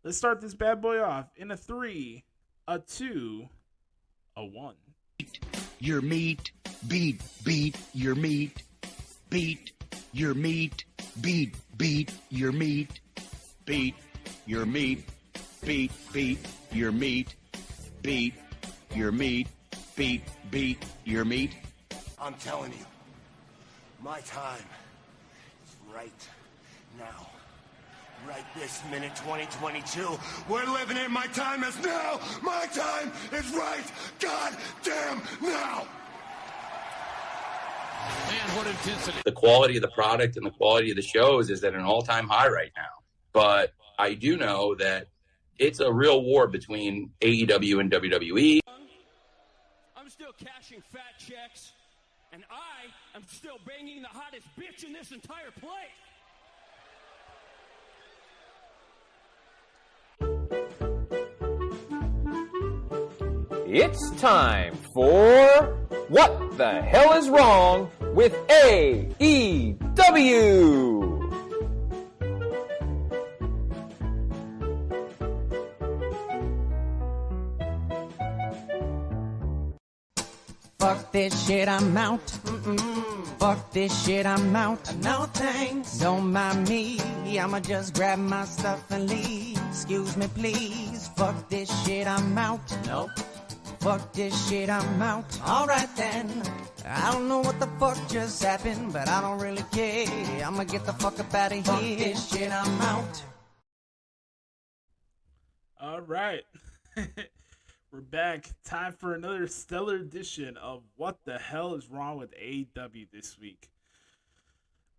Let's start this bad boy off in a 3, a 2, a 1. Your meat, beat your meat, beat your meat, beat your meat, beat your meat, beat your meat, beat your meat, beat your meat. I'm telling you, my time is right now. Right this minute, 2022. We're living it. My time is now. My time is right. God damn now. Man, what intensity. The quality of the product and the quality of the shows is at an all-time high right now. But I do know that it's a real war between AEW and WWE. I'm still cashing fat checks And I am still banging the hottest bitch in this entire place. It's time for What the Hell is Wrong with AEW? Fuck this shit, I'm out. Fuck this shit, I'm out. No thanks. Don't mind me. I'ma just grab my stuff and leave. Excuse me, please. Fuck this shit, I'm out. Nope. Fuck this shit, I'm out. Alright then. I don't know what the fuck just happened, but I don't really care. I'ma get the fuck up out of here. Fuck this shit, I'm out. Alright. We're back. Time for another stellar edition of What the Hell is Wrong with AEW this week.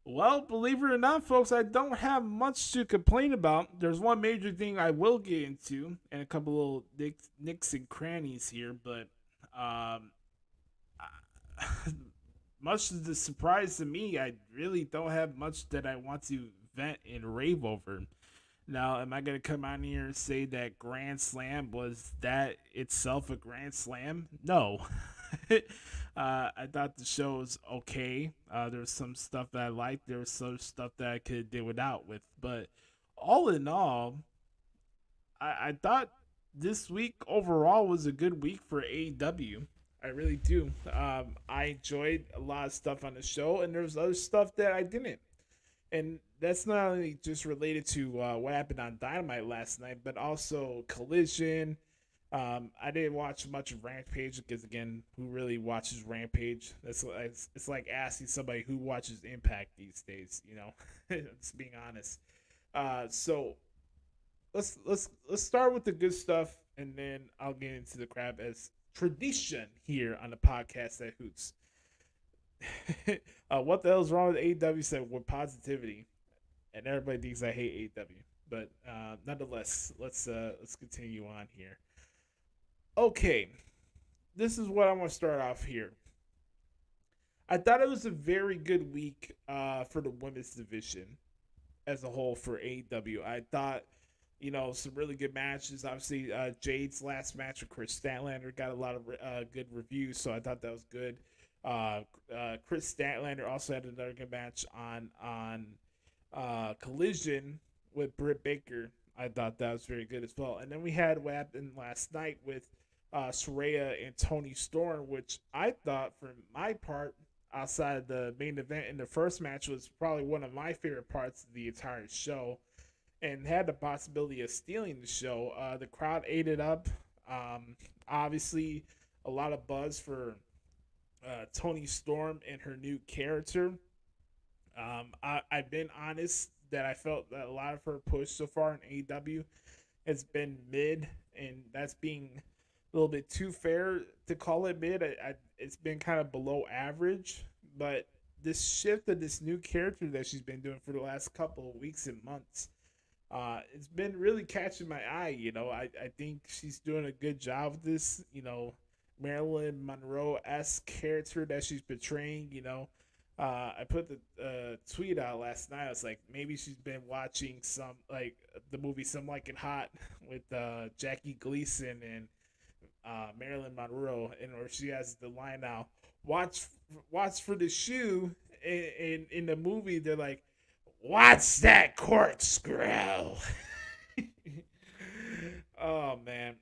Well, believe it or not, folks, I don't have much to complain about. There's one major thing I will get into, and a couple little nicks and crannies here, but much to the surprise to me, I really don't have much that I want to vent and rave over. Now, am I going to come out here and say that Grandslam was that itself a Grand Slam? No. I thought the show was okay. There was some stuff that I liked. There was some stuff that I could have did without with. But all in all, I thought this week overall was a good week for AEW. I really do. I enjoyed a lot of stuff on the show, and there was other stuff that I didn't. And that's not only just related to what happened on Dynamite last night, but also Collision. I didn't watch much of Rampage because, again, who really watches Rampage? It's like asking somebody who watches Impact these days. You know, just being honest. So let's start with the good stuff, and then I'll get into the crap as tradition here on the podcast at Hoots. What the hell is wrong with AEW? Said with positivity, and everybody thinks I hate AEW, but nonetheless, let's continue on here. Okay, this is what I want to start off here. I thought it was a very good week for the women's division as a whole for AEW. I thought, some really good matches. Obviously, Jade's last match with Chris Statlander got a lot of good reviews, so I thought that was good. Chris Statlander also had another good match on Collision with Britt Baker. I thought that was very good as well. And then we had what happened last night with Saraya and Toni Storm, which I thought, for my part, outside of the main event in the first match, was probably one of my favorite parts of the entire show, and had the possibility of stealing the show. The crowd ate it up. Obviously, a lot of buzz for Toni Storm and her new character. I've been honest that I felt that a lot of her push so far in AEW has been mid, and that's being a little bit too fair to call it mid. It's been kind of below average, but this shift of this new character that she's been doing for the last couple of weeks and months, it's been really catching my eye. I think she's doing a good job with this, Marilyn Monroe-esque character that she's portraying. I put the tweet out last night. I was like, maybe she's been watching some, like, the movie Some Like It Hot with Jackie Gleason and Marilyn Monroe, and or she has the line now, watch for the shoe. In the movie, they're like, what's that corkscrew? Oh man,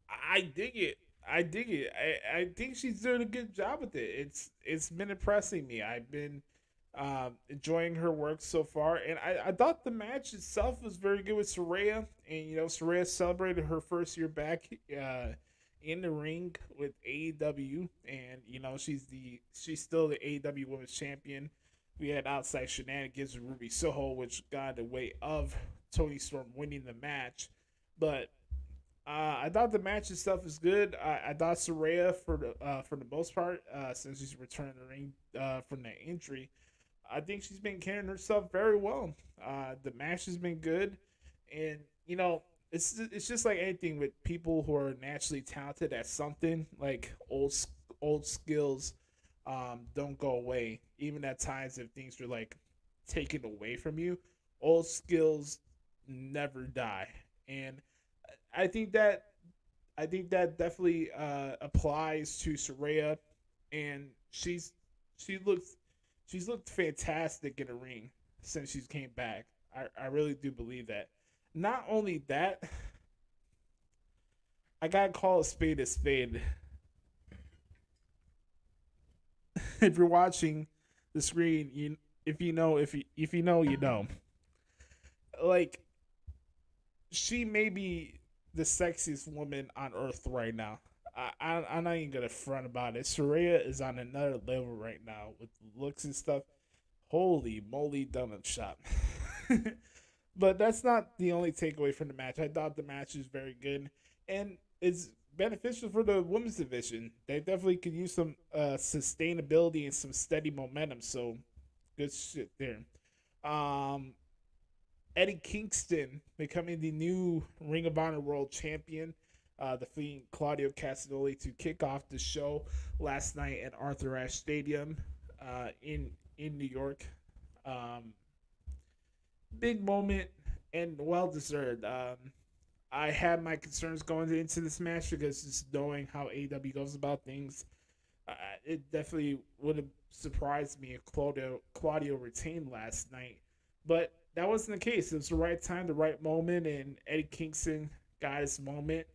I dig it. I think she's doing a good job with it. It's been impressing me. I've been enjoying her work so far, and I thought the match itself was very good with Saraya. And Saraya celebrated her first year back in the ring with AEW, and she's still the AEW Women's Champion. We had outside shenanigans with Ruby Soho, which got in the way of Toni Storm winning the match, but I thought the match itself is good. I thought Saraya, for the most part, since she's returned the ring from that injury, I think she's been carrying herself very well. The match has been good, and it's just like anything with people who are naturally talented at something, like old skills don't go away. Even at times if things are like taken away from you, old skills never die. And I think that definitely applies to Saraya, and she's looked fantastic in the ring since she's came back. I really do believe that. Not only that, I gotta call a spade a spade. If you're watching the screen, if you know, you know. Like, she may be the sexiest woman on earth right now. I'm not even gonna front about it. Saraya is on another level right now with looks and stuff. Holy moly, donut shop. But that's not the only takeaway from the match. I thought the match was very good, and it's beneficial for the women's division. They definitely could use some sustainability and some steady momentum. So good shit there. Eddie Kingston becoming the new Ring of Honor World Champion, defeating Claudio Castagnoli to kick off the show last night at Arthur Ashe Stadium in New York. Big moment and well deserved. I had my concerns going into this match because just knowing how AEW goes about things, it definitely would have surprised me if Claudio retained last night. But that wasn't the case. It was the right time, the right moment, and Eddie Kingston got his moment,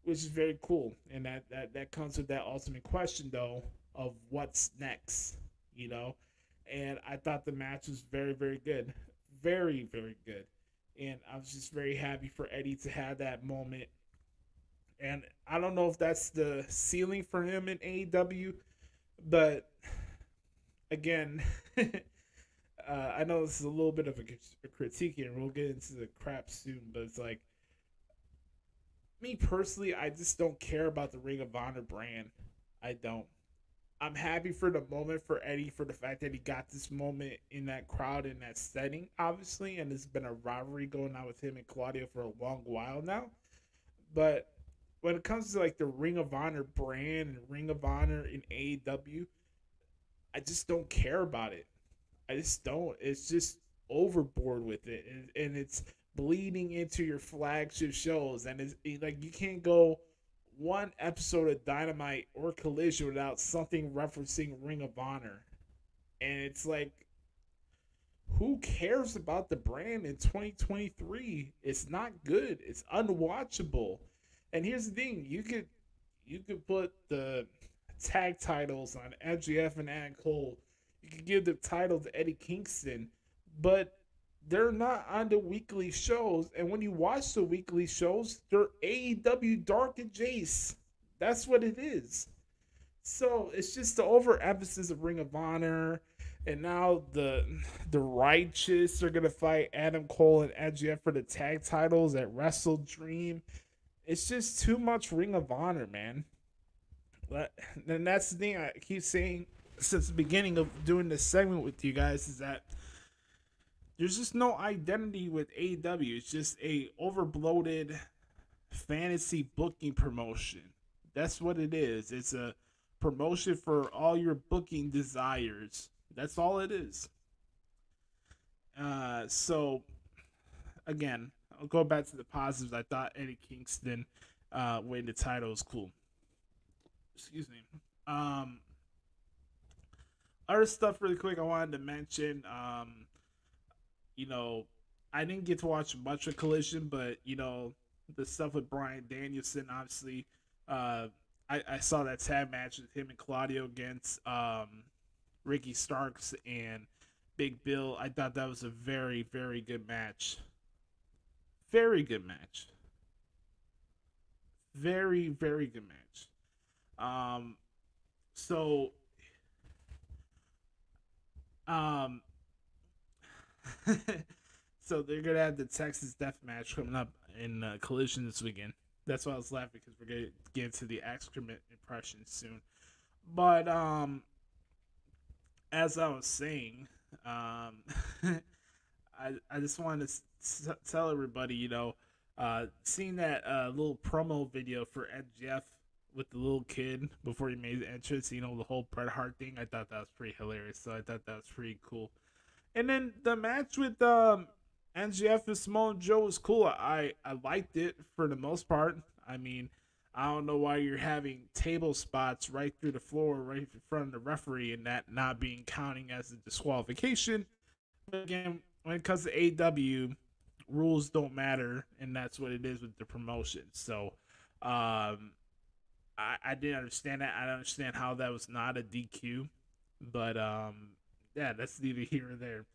which is very cool. And that comes with that ultimate question, though, of what's next, you know? And I thought the match was very, very good. Very, very good. And I was just very happy for Eddie to have that moment. And I don't know if that's the ceiling for him in AEW, but again, I know this is a little bit of a critique here. We'll get into the crap soon, but it's like, me personally, I just don't care about the Ring of Honor brand. I don't. I'm happy for the moment for Eddie, for the fact that he got this moment in that crowd, in that setting, obviously, and there's been a rivalry going on with him and Claudio for a long while now. But when it comes to like the Ring of Honor brand and Ring of Honor in AEW, I just don't care about it. I just don't. It's just overboard with it, and it's bleeding into your flagship shows, and it's like you can't go one episode of Dynamite or Collision without something referencing Ring of Honor. And it's like, who cares about the brand in 2023? It's not good. It's unwatchable. And here's the thing, you could put the tag titles on MJF and Adam Cole. You could give the title to Eddie Kingston, but they're not on the weekly shows, and when you watch the weekly shows, they're AEW Dark and Jace. That's what it is. So it's just the overemphasis of Ring of Honor, and now the Righteous are gonna fight Adam Cole and MJF for the tag titles at Wrestle Dream. It's just too much Ring of Honor, man. And that's the thing I keep saying since the beginning of doing this segment with you guys, is that there's just no identity with AEW. It's just a overbloated fantasy booking promotion. That's what it is. It's a promotion for all your booking desires. That's all it is. So, again, I'll go back to the positives. I thought Eddie Kingston winning the title was cool. Excuse me. Other stuff really quick I wanted to mention. You know, I didn't get to watch much of Collision, but, you know, the stuff with Bryan Danielson, obviously, I saw that tag match with him and Claudio against Ricky Starks and Big Bill. I thought that was a very, very good match. Very good match. Very, very good match. So they're gonna have the Texas Death Match coming up in Collision this weekend. That's why I was laughing, because we're gonna get into the Excrement impressions soon. But as I was saying, I just wanted to tell everybody, you know, seeing that little promo video for MJF with the little kid before he made the entrance. You know, the whole Bret Hart thing. I thought that was pretty hilarious. So I thought that was pretty cool. And then the match with MJF and Samoa Joe was cool. I liked it for the most part. I mean, I don't know why you're having table spots right through the floor, right in front of the referee, and that not being counting as a disqualification. But again, when it comes to AEW, rules don't matter, and that's what it is with the promotion. So, I didn't understand that. I don't understand how that was not a DQ, but yeah, that's neither here or there.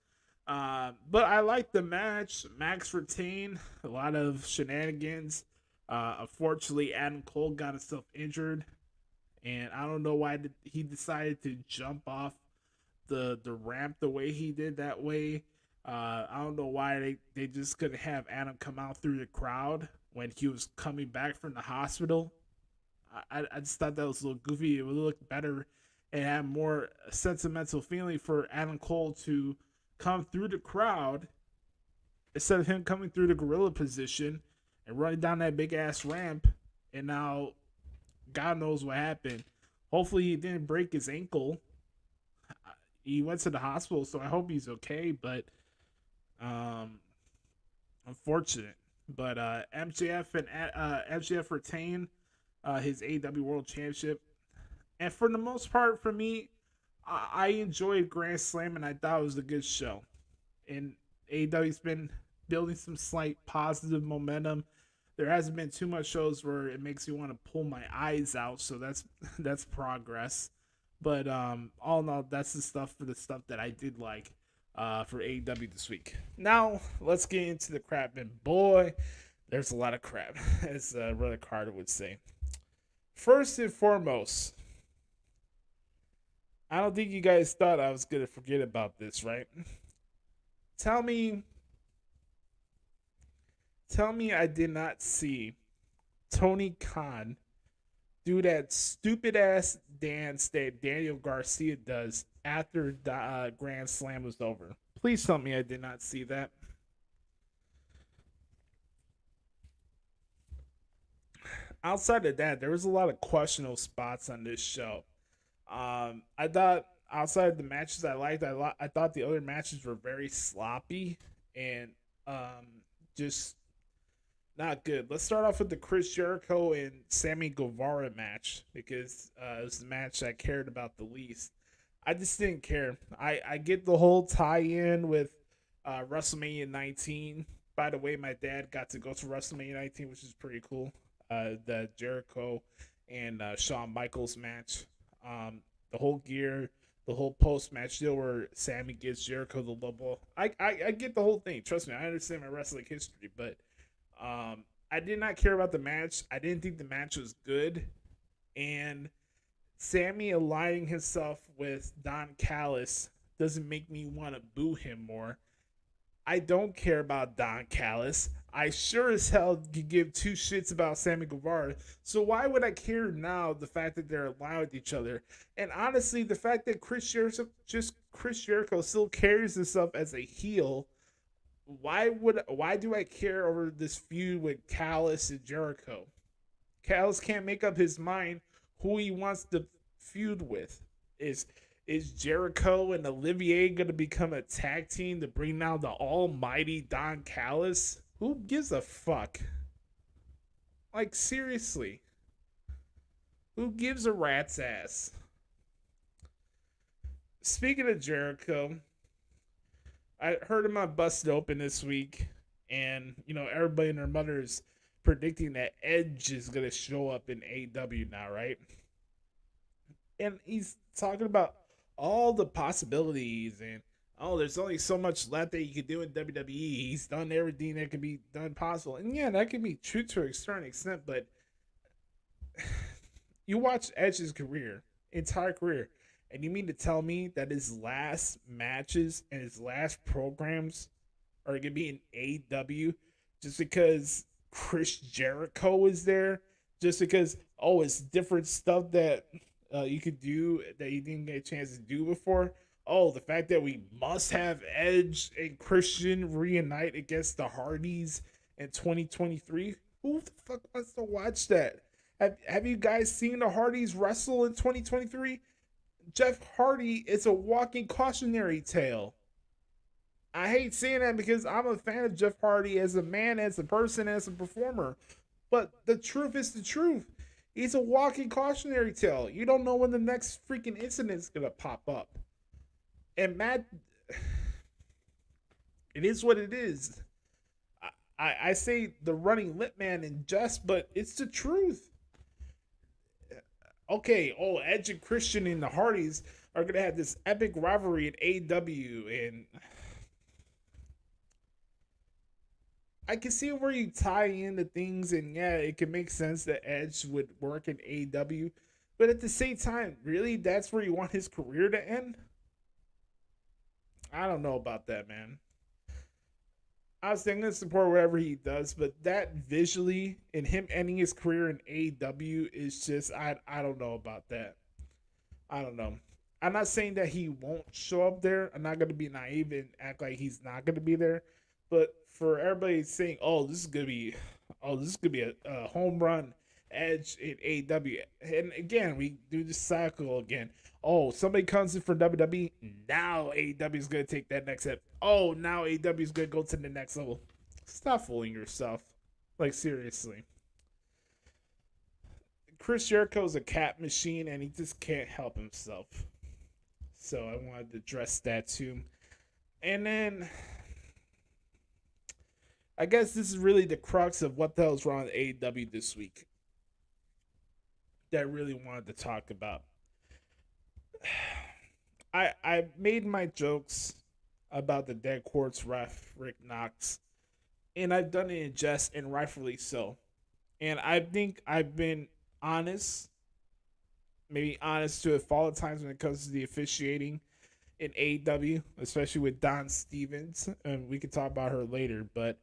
But I like the match. Max retained. A lot of shenanigans. Unfortunately, Adam Cole got himself injured, and I don't know why he decided to jump off the ramp the way he did that way. I don't know why they just couldn't have Adam come out through the crowd when he was coming back from the hospital. I just thought that was a little goofy. It would look better and have more sentimental feeling for Adam Cole to come through the crowd instead of him coming through the gorilla position and running down that big ass ramp. And now God knows what happened. Hopefully he didn't break his ankle. He went to the hospital, so I hope he's okay, but unfortunate. But MJF retained his AEW World Championship. And for the most part, for me, I enjoyed Grandslam, and I thought it was a good show. And AEW's been building some slight positive momentum. There hasn't been too much shows where it makes me want to pull my eyes out, so that's progress. But all in all, that's the stuff that I did like for AEW this week. Now, let's get into the crap. And boy, there's a lot of crap, as Brother Carter would say. First and foremost, I don't think you guys thought I was going to forget about this, right? Tell me I did not see Tony Khan do that stupid ass dance that Daniel Garcia does after the Grand Slam was over. Please tell me I did not see that. Outside of that, there was a lot of questionable spots on this show. I thought outside of the matches I liked, I thought the other matches were very sloppy and just not good. Let's start off with the Chris Jericho and Sammy Guevara match, because it was the match I cared about the least. I just didn't care. I get the whole tie-in with WrestleMania 19. By the way, my dad got to go to WrestleMania 19, which is pretty cool. The Jericho and Shawn Michaels match. The whole gear, the whole post-match deal where Sammy gives Jericho the low blow. I get the whole thing. Trust me, I understand my wrestling history, but I did not care about the match. I didn't think the match was good. And Sammy aligning himself with Don Callis doesn't make me want to boo him more. I don't care about Don Callis. I sure as hell could give two shits about Sammy Guevara. So why would I care now, the fact that they're aligned with each other? And honestly, the fact that Chris Jericho still carries himself as a heel, why do I care over this feud with Callis and Jericho? Callis can't make up his mind who he wants to feud with. Is Jericho and Olivier going to become a tag team to bring down the almighty Don Callis? Who gives a fuck? Like, seriously. Who gives a rat's ass? Speaking of Jericho, I heard him on Busted Open this week, and, everybody and their mother is predicting that Edge is going to show up in AEW now, right? And he's talking about all the possibilities and, there's only so much left that you can do in WWE. He's done everything that can be done possible. And yeah, that can be true to a certain extent, but you watch Edge's entire career, and you mean to tell me that his last matches and his last programs are going to be in AEW just because Chris Jericho is there? Just because, it's different stuff that you could do that you didn't get a chance to do before? The fact that we must have Edge and Christian reunite against the Hardys in 2023? Who the fuck wants to watch that? Have you guys seen the Hardys wrestle in 2023? Jeff Hardy is a walking cautionary tale. I hate saying that because I'm a fan of Jeff Hardy as a man, as a person, as a performer. But the truth is the truth. He's a walking cautionary tale. You don't know when the next freaking incident is going to pop up. And Matt, it is what it is. I say the running lip man in jest, but it's the truth. Okay, Edge and Christian and the Hardys are going to have this epic rivalry in AEW, and I can see where you tie in the things, and yeah, it can make sense that Edge would work in AEW, but at the same time, really, that's where you want his career to end? I don't know about that, man. I was thinking to support whatever he does, but that visually and him ending his career in AEW is just, I don't know about that. I don't know. I'm not saying that he won't show up there. I'm not going to be naive and act like he's not going to be there. But for everybody saying, this is going to be a home run Edge in AEW. And again, we do the cycle again. Somebody comes in for WWE. Now AEW is going to take that next step. Now AEW is going to go to the next level. Stop fooling yourself. Like, seriously. Chris Jericho is a cap machine, and he just can't help himself. So I wanted to address that too. And then I guess this is really the crux of what the hell's wrong with AEW this week that I really wanted to talk about. I made my jokes about the dead courts ref, Rick Knox, and I've done it in jest, and rightfully so. And I think I've been honest, maybe honest to a fault at times when it comes to the officiating in AEW, especially with Dawn Stevens, and we can talk about her later, but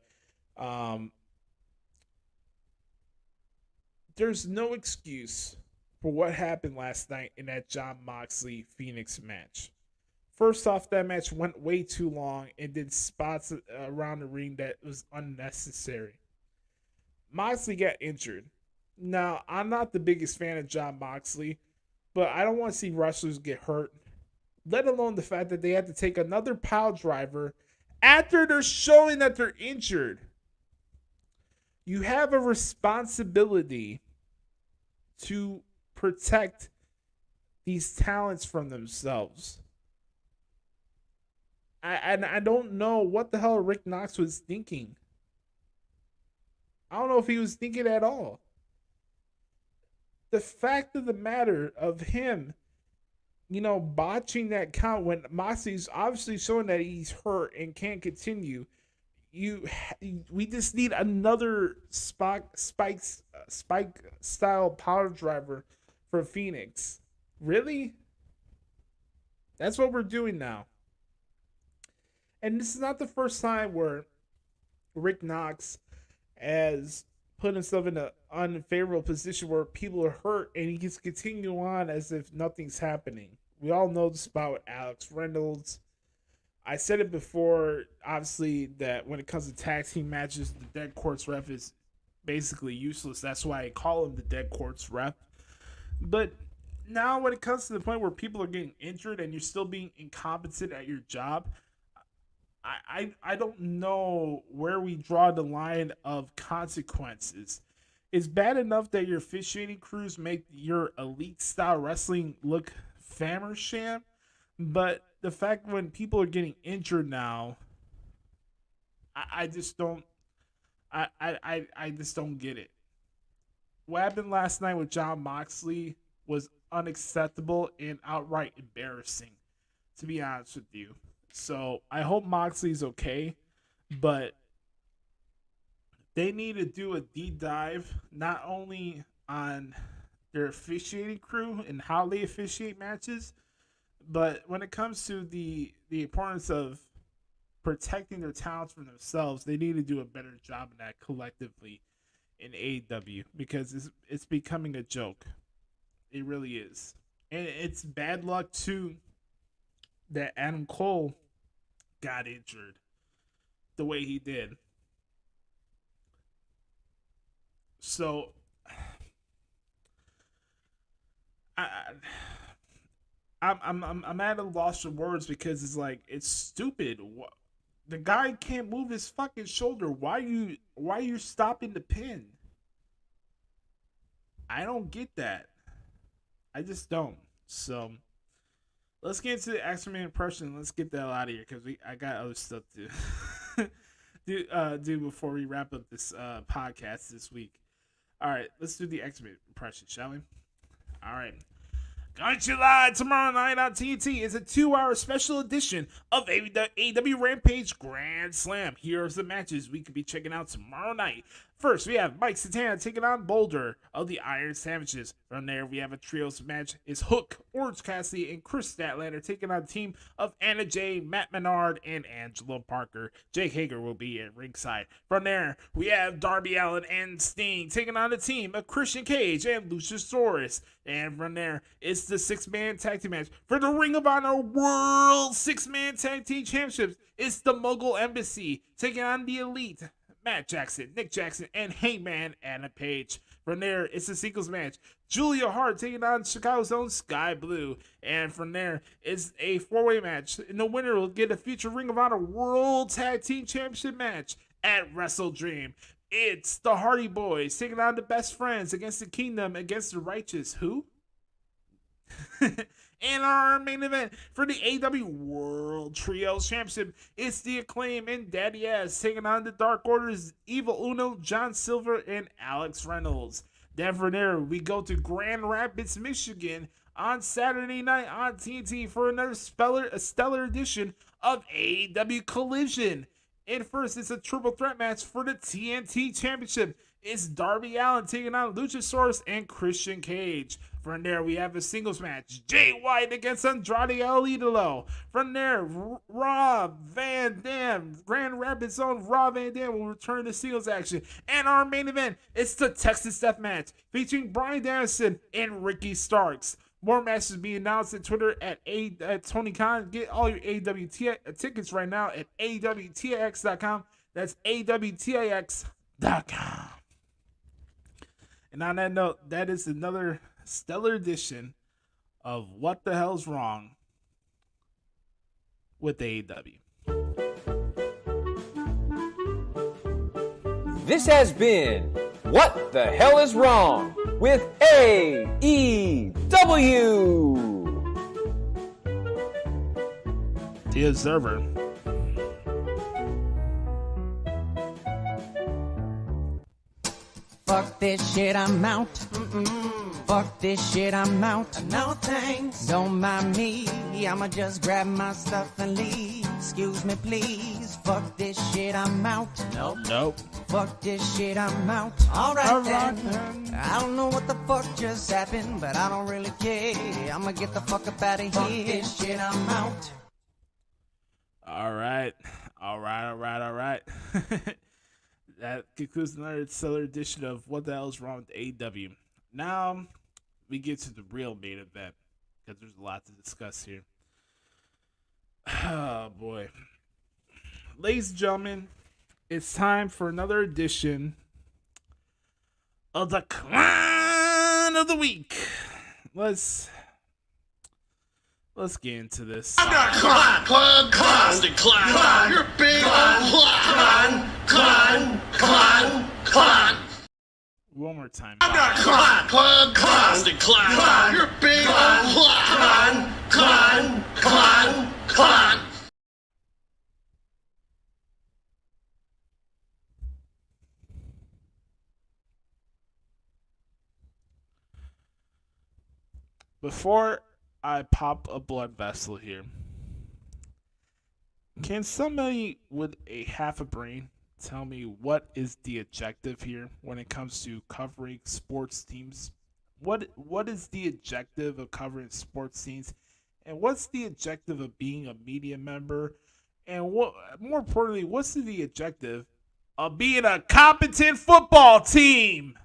there's no excuse for what happened last night in that Jon Moxley Phoenix match. First off, that match went way too long and did spots around the ring that was unnecessary. Moxley got injured. Now, I'm not the biggest fan of Jon Moxley, but I don't want to see wrestlers get hurt, let alone the fact that they had to take another pile driver after they're showing that they're injured. You have a responsibility to protect these talents from themselves. I don't know what the hell Rick Knox was thinking. I don't know if he was thinking at all. The fact of the matter of him, botching that count when Moxley's obviously showing that he's hurt and can't continue. We just need another spike style power driver for Phoenix. Really? That's what we're doing now. And this is not the first time where Rick Knox has put himself in an unfavorable position where people are hurt and he gets continue on as if nothing's happening. We all know this about Alex Reynolds. I said it before, obviously, that when it comes to tag team matches, the dead courts ref is basically useless. That's why I call him the dead courts ref. But now when it comes to the point where people are getting injured and you're still being incompetent at your job, I don't know where we draw the line of consequences. It's bad enough that your officiating crews make your elite style wrestling look Famersham, but the fact when people are getting injured now, I just don't get it. What happened last night with Jon Moxley was unacceptable and outright embarrassing, to be honest with you. So I hope Moxley's okay, but they need to do a deep dive not only on their officiating crew and how they officiate matches, but when it comes to the importance of protecting their talents from themselves, they need to do a better job of that collectively in AEW, because it's becoming a joke. It really is. And it's bad luck too that Adam Cole got injured the way he did. So I'm at a loss for words because it's like it's stupid. The guy can't move his fucking shoulder. Why are you stopping the pin? I don't get that. I just don't. So let's get into the Excrement impression. Let's get that out of here because I got other stuff to do before we wrap up this podcast this week. All right, let's do the Excrement impression, shall we? All right. Coming to you live tomorrow night on TNT is a 2-hour special edition of AEW Rampage Grand Slam. Here's the matches we could be checking out tomorrow night. First, we have Mike Santana taking on Boulder of the Iron Savages. From there, we have a trios match. Is Hook, Orange Cassidy, and Chris Statlander taking on a team of Anna Jay, Matt Menard, and Angelo Parker. Jake Hager will be at ringside. From there, we have Darby Allin and Sting taking on a team of Christian Cage and Luchasaurus. And from there, it's the 6-man tag team match for the Ring of Honor World 6-man tag team championships. It's the Mogul Embassy taking on the Elite. Matt Jackson, Nick Jackson, and Hangman Adam Page. From there, it's a singles match. Julia Hart taking on Chicago's own Sky Blue. And from there, it's a 4-way match. And the winner will get a future Ring of Honor World Tag Team Championship match at Wrestle Dream. It's the Hardy Boys taking on the Best Friends against the Kingdom against the Righteous. Who? And our main event for the AEW World Trios Championship is the Acclaim and Daddy Ass taking on the Dark Order's Evil Uno, John Silver, and Alex Reynolds. Then from there, we go to Grand Rapids, Michigan on Saturday night on TNT for another stellar edition of AEW Collision. And first, it's a triple threat match for the TNT Championship. It's Darby Allin taking on Luchasaurus and Christian Cage. From there, we have a singles match. Jay White against Andrade El Idolo. From there, Rob Van Dam, Grand Rapids' own Rob Van Dam will return to singles action. And our main event, it's the Texas Death Match featuring Bryan Danielson and Ricky Starks. More matches being announced at Twitter at Tony Khan. Get all your AWT tickets right now at AWTIX.com. That's AWTIX.com. And on that note, that is another stellar edition of What the Hell's Wrong with AEW. This has been What the Hell is Wrong with AEW. The Observer. Fuck this shit, I'm out. Fuck this shit, I'm out. No thanks. Don't mind me. I'ma just grab my stuff and leave. Excuse me, please. Fuck this shit, I'm out. Nope. Fuck this shit, I'm out. Alright then. I don't know what the fuck just happened, but I don't really care. I'ma get the fuck up out of here. Fuck this shit, I'm out. All right. That concludes another stellar edition of What the Hell is Wrong with AEW. Now, we get to the real main event, because there's a lot to discuss here. Oh, boy. Ladies and gentlemen, it's time for another edition of the CLAHN of the Week. Let's get into this. I'm not CLAHN. Constant CLAHN. You're big CLAHN. CLAHN. One more time. I'm not CLAHN. Constant CLAHN. You're big CLAHN. Before I pop a blood vessel here, can somebody with a half a brain tell me what is the objective here when it comes to covering sports teams? What is the objective of covering sports teams, and what's the objective of being a media member, and what, more importantly, what's the objective of being a competent football team?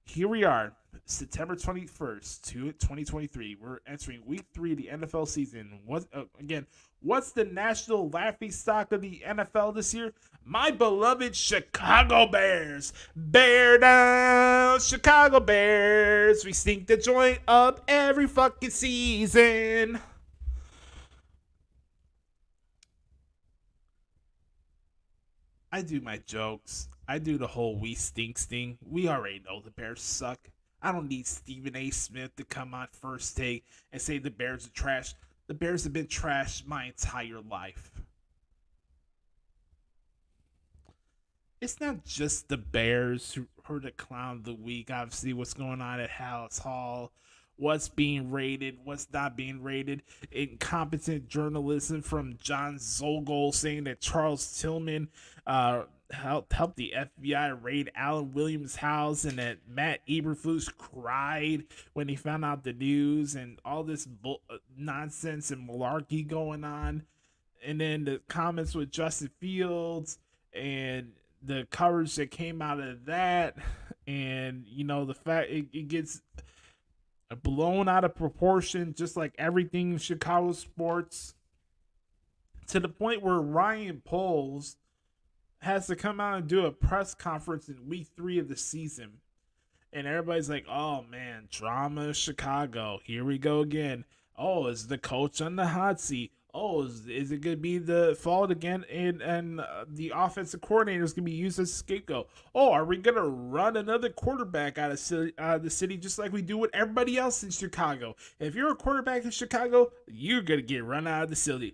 Here we are, September 21st to 2023. We're entering week 3 of the NFL season. What's the national laughing stock of the NFL this year? My beloved Chicago Bears. Bear down, Chicago Bears. We stink the joint up every fucking season. I do my jokes. I do the whole we stink thing. We already know the Bears suck. I don't need Stephen A. Smith to come on First Take and say the Bears are trash. The Bears have been trash my entire life. It's not just the Bears who are the clown of the week. Obviously, what's going on at Hallis Hall, what's being rated, what's not being rated. Incompetent journalism from John Zogel saying that Charles Tillman helped the FBI raid Alan Williams' house, and that Matt Eberflus cried when he found out the news, and all this nonsense and malarkey going on. And then the comments with Justin Fields and the coverage that came out of that, and the fact it gets blown out of proportion, just like everything in Chicago sports, to the point where Ryan Poles has to come out and do a press conference in week 3 of the season. And everybody's like, oh man, drama Chicago. Here we go again. Oh, is the coach on the hot seat? Oh, is it going to be the fault again? And the offensive coordinator is going to be used as a scapegoat. Oh, are we going to run another quarterback out of the city just like we do with everybody else in Chicago? If you're a quarterback in Chicago, you're going to get run out of the city.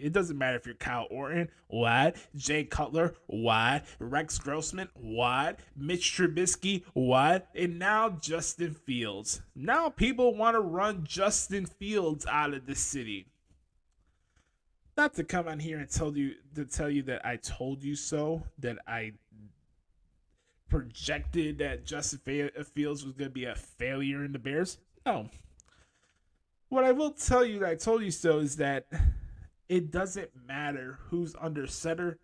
It doesn't matter if you're Kyle Orton, what? Jay Cutler, what? Rex Grossman, what? Mitch Trubisky, what? And now Justin Fields. Now people want to run Justin Fields out of the city. Not to come on here and tell you that I told you so, that I projected that Justin Fields was going to be a failure in the Bears. No. What I will tell you that I told you so is that it doesn't matter who's under center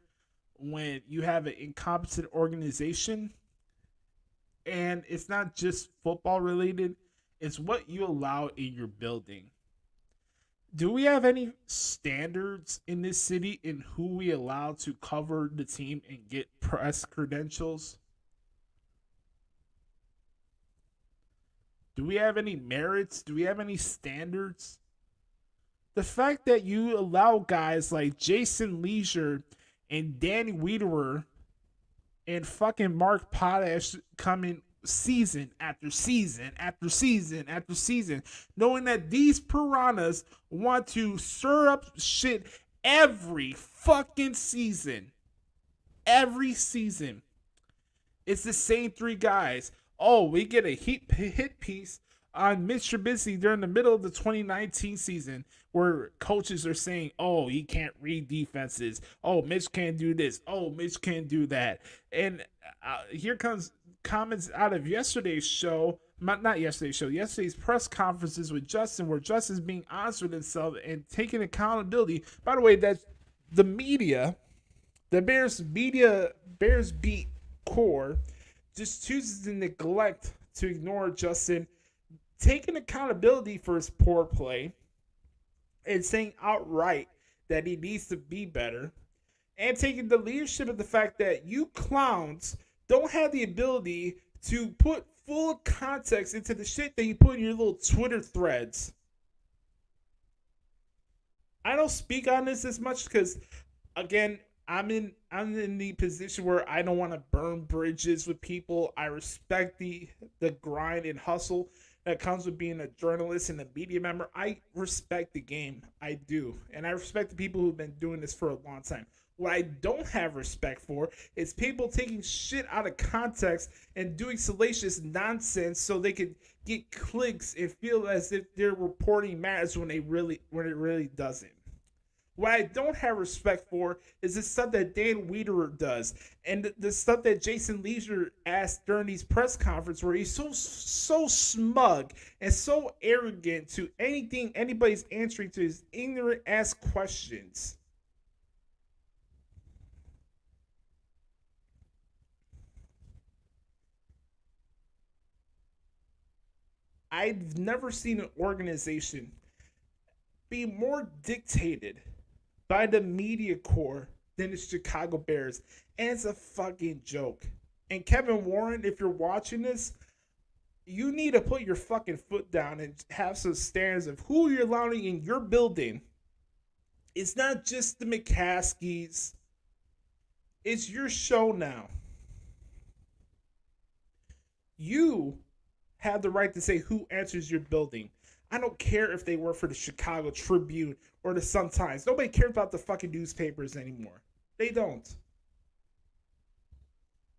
when you have an incompetent organization. And it's not just football related. It's what you allow in your building. Do we have any standards in this city in who we allow to cover the team and get press credentials? Do we have any merits? Do we have any standards? The fact that you allow guys like Jason Leisure and Danny Wiederer and fucking Mark Potash coming season after season after season after season, knowing that these piranhas want to stir up shit every fucking season. Every season. It's the same 3 guys. Oh, we get a hit piece on Mitch Trubisky during the middle of the 2019 season where coaches are saying, oh, he can't read defenses. Oh, Mitch can't do this. Oh, Mitch can't do that. And here comes comments out of yesterday's press conferences with Justin, where Justin's being honest with himself and taking accountability. By the way, that the media, the Bears beat core, just chooses to neglect to ignore Justin taking accountability for his poor play and saying outright that he needs to be better, and taking the leadership of the fact that you clowns don't have the ability to put full context into the shit that you put in your little Twitter threads. I don't speak on this as much because, again, I'm in the position where I don't want to burn bridges with people. I respect the grind and hustle that comes with being a journalist and a media member. I respect the game. I do. And I respect the people who've been doing this for a long time. What I don't have respect for is people taking shit out of context and doing salacious nonsense so they could get clicks and feel as if their reporting matters when it really doesn't. What I don't have respect for is the stuff that Dan Wiederer does and the stuff that Jason Leisure asked during these press conferences, where he's so smug and so arrogant to anything anybody's answering to his ignorant ass questions. I've never seen an organization be more dictated by the media corps than the Chicago Bears. And it's a fucking joke. And Kevin Warren, if you're watching this, you need to put your fucking foot down and have some standards of who you're allowing in your building. It's not just the McCaskies. It's your show now. You have the right to say who enters your building. I don't care if they work for the Chicago Tribune or the Sun-Times. Nobody cares about the fucking newspapers anymore. They don't.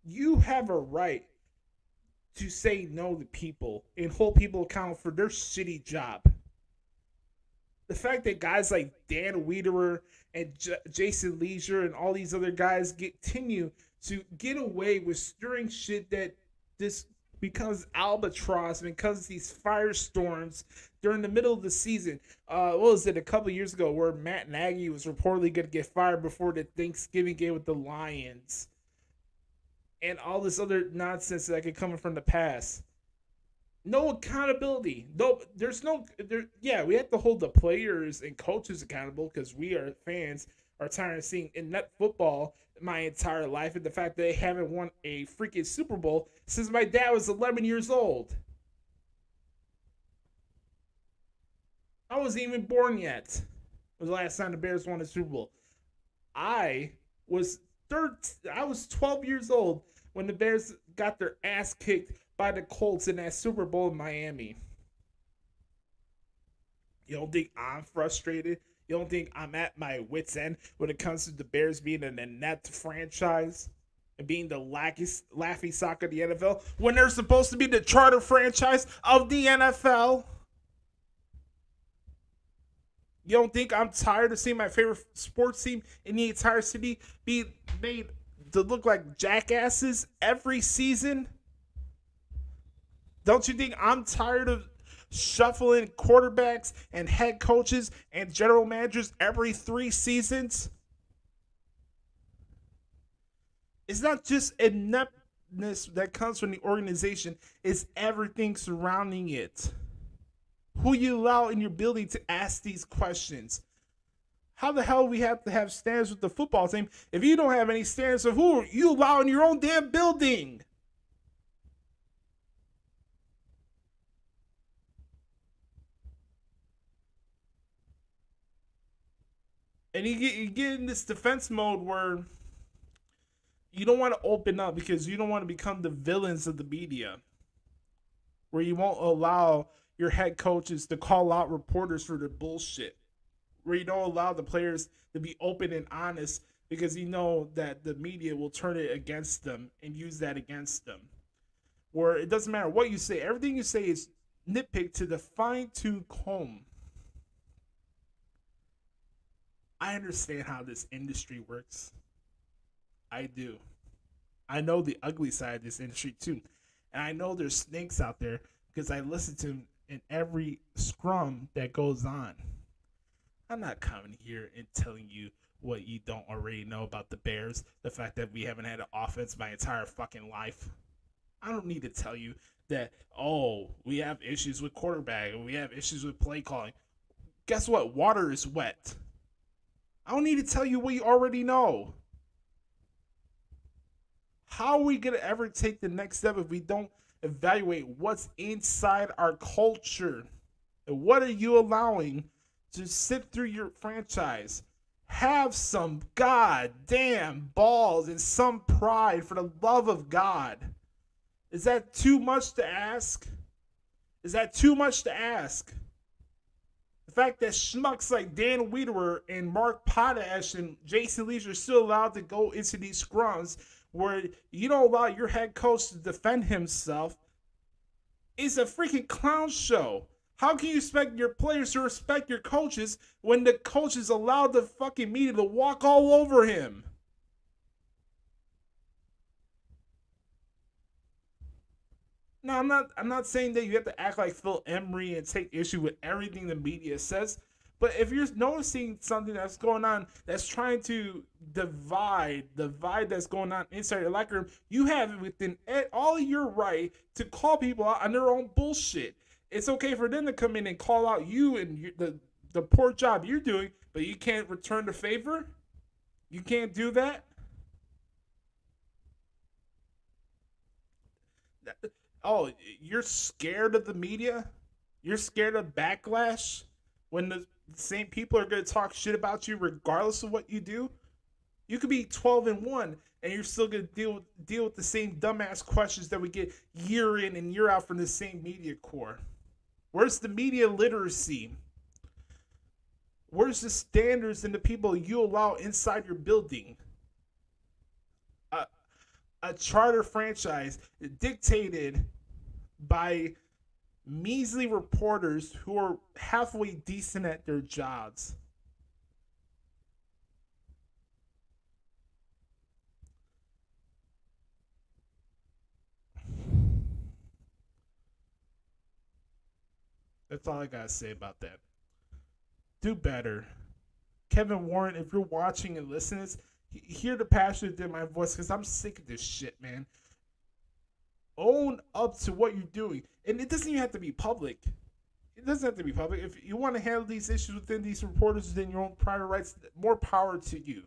You have a right to say no to people and hold people accountable for their shitty job. The fact that guys like Dan Wiederer and Jason Leisure and all these other guys continue to get away with stirring shit that this becomes albatross, because these firestorms during the middle of the season. What was it, a couple years ago, where Matt Nagy was reportedly going to get fired before the Thanksgiving game with the Lions, and all this other nonsense that could come from the past. No accountability. No, yeah, we have to hold the players and coaches accountable because we are fans are tired of seeing in net football my entire life, and the fact that they haven't won a freaking Super Bowl since my dad was 11 years old. I wasn't even born yet. It was the last time the Bears won a Super Bowl. I was 12 years old when the Bears got their ass kicked by the Colts in that Super Bowl in Miami. You don't think I'm frustrated? You don't think I'm at my wit's end when it comes to the Bears being an inept franchise and being the laughing stock of the NFL when they're supposed to be the charter franchise of the NFL? You don't think I'm tired of seeing my favorite sports team in the entire city be made to look like jackasses every season? Don't you think I'm tired of shuffling quarterbacks and head coaches and general managers every 3 seasons? It's not just ineptness that comes from the organization. It's everything surrounding it. Who you allow in your building to ask these questions. How the hell we have to have standards with the football team if you don't have any standards of who you allow in your own damn building? And you get in this defense mode where you don't want to open up because you don't want to become the villains of the media. Where you won't allow your head coaches to call out reporters for their bullshit. Where you don't allow the players to be open and honest because you know that the media will turn it against them and use that against them. Where it doesn't matter what you say. Everything you say is nitpicked to the fine-tooth comb. I understand how this industry works. I do. I know the ugly side of this industry too. And I know there's snakes out there because I listen to them in every scrum that goes on. I'm not coming here and telling you what you don't already know about the Bears. The fact that we haven't had an offense my entire fucking life. I don't need to tell you that, oh, we have issues with quarterback and we have issues with play calling. Guess what? Water is wet. I don't need to tell you what you already know. How are we going to ever take the next step if we don't evaluate what's inside our culture? And what are you allowing to sit through your franchise? Have some goddamn balls and some pride, for the love of God. Is that too much to ask? Is that too much to ask? The fact that schmucks like Dan Wiederer and Mark Potash and Jason Leisure are still allowed to go into these scrums where you don't allow your head coach to defend himself is a freaking clown show. How can you expect your players to respect your coaches when the coach is allowed the fucking media to walk all over him? No, I'm not saying that you have to act like Phil Emery and take issue with everything the media says. But if you're noticing something that's going on that's trying to divide that's going on inside your locker room, you have it within all your right to call people out on their own bullshit. It's okay for them to come in and call out you and the poor job you're doing, but you can't return the favor? You can't do that? Oh, you're scared of the media? You're scared of backlash when the same people are going to talk shit about you regardless of what you do? You could be 12-1 and you're still going to deal with the same dumbass questions that we get year in and year out from the same media corps. Where's the media literacy? Where's the standards and the people you allow inside your building? A charter franchise dictated by measly reporters who are halfway decent at their jobs. That's all I gotta say about that. Do better. Kevin Warren, if you're watching and listening, hear the passion in my voice because I'm sick of this shit, man. Own up to what you're doing. And it doesn't even have to be public. It doesn't have to be public. If you want to handle these issues within these reporters within your own private rights, more power to you.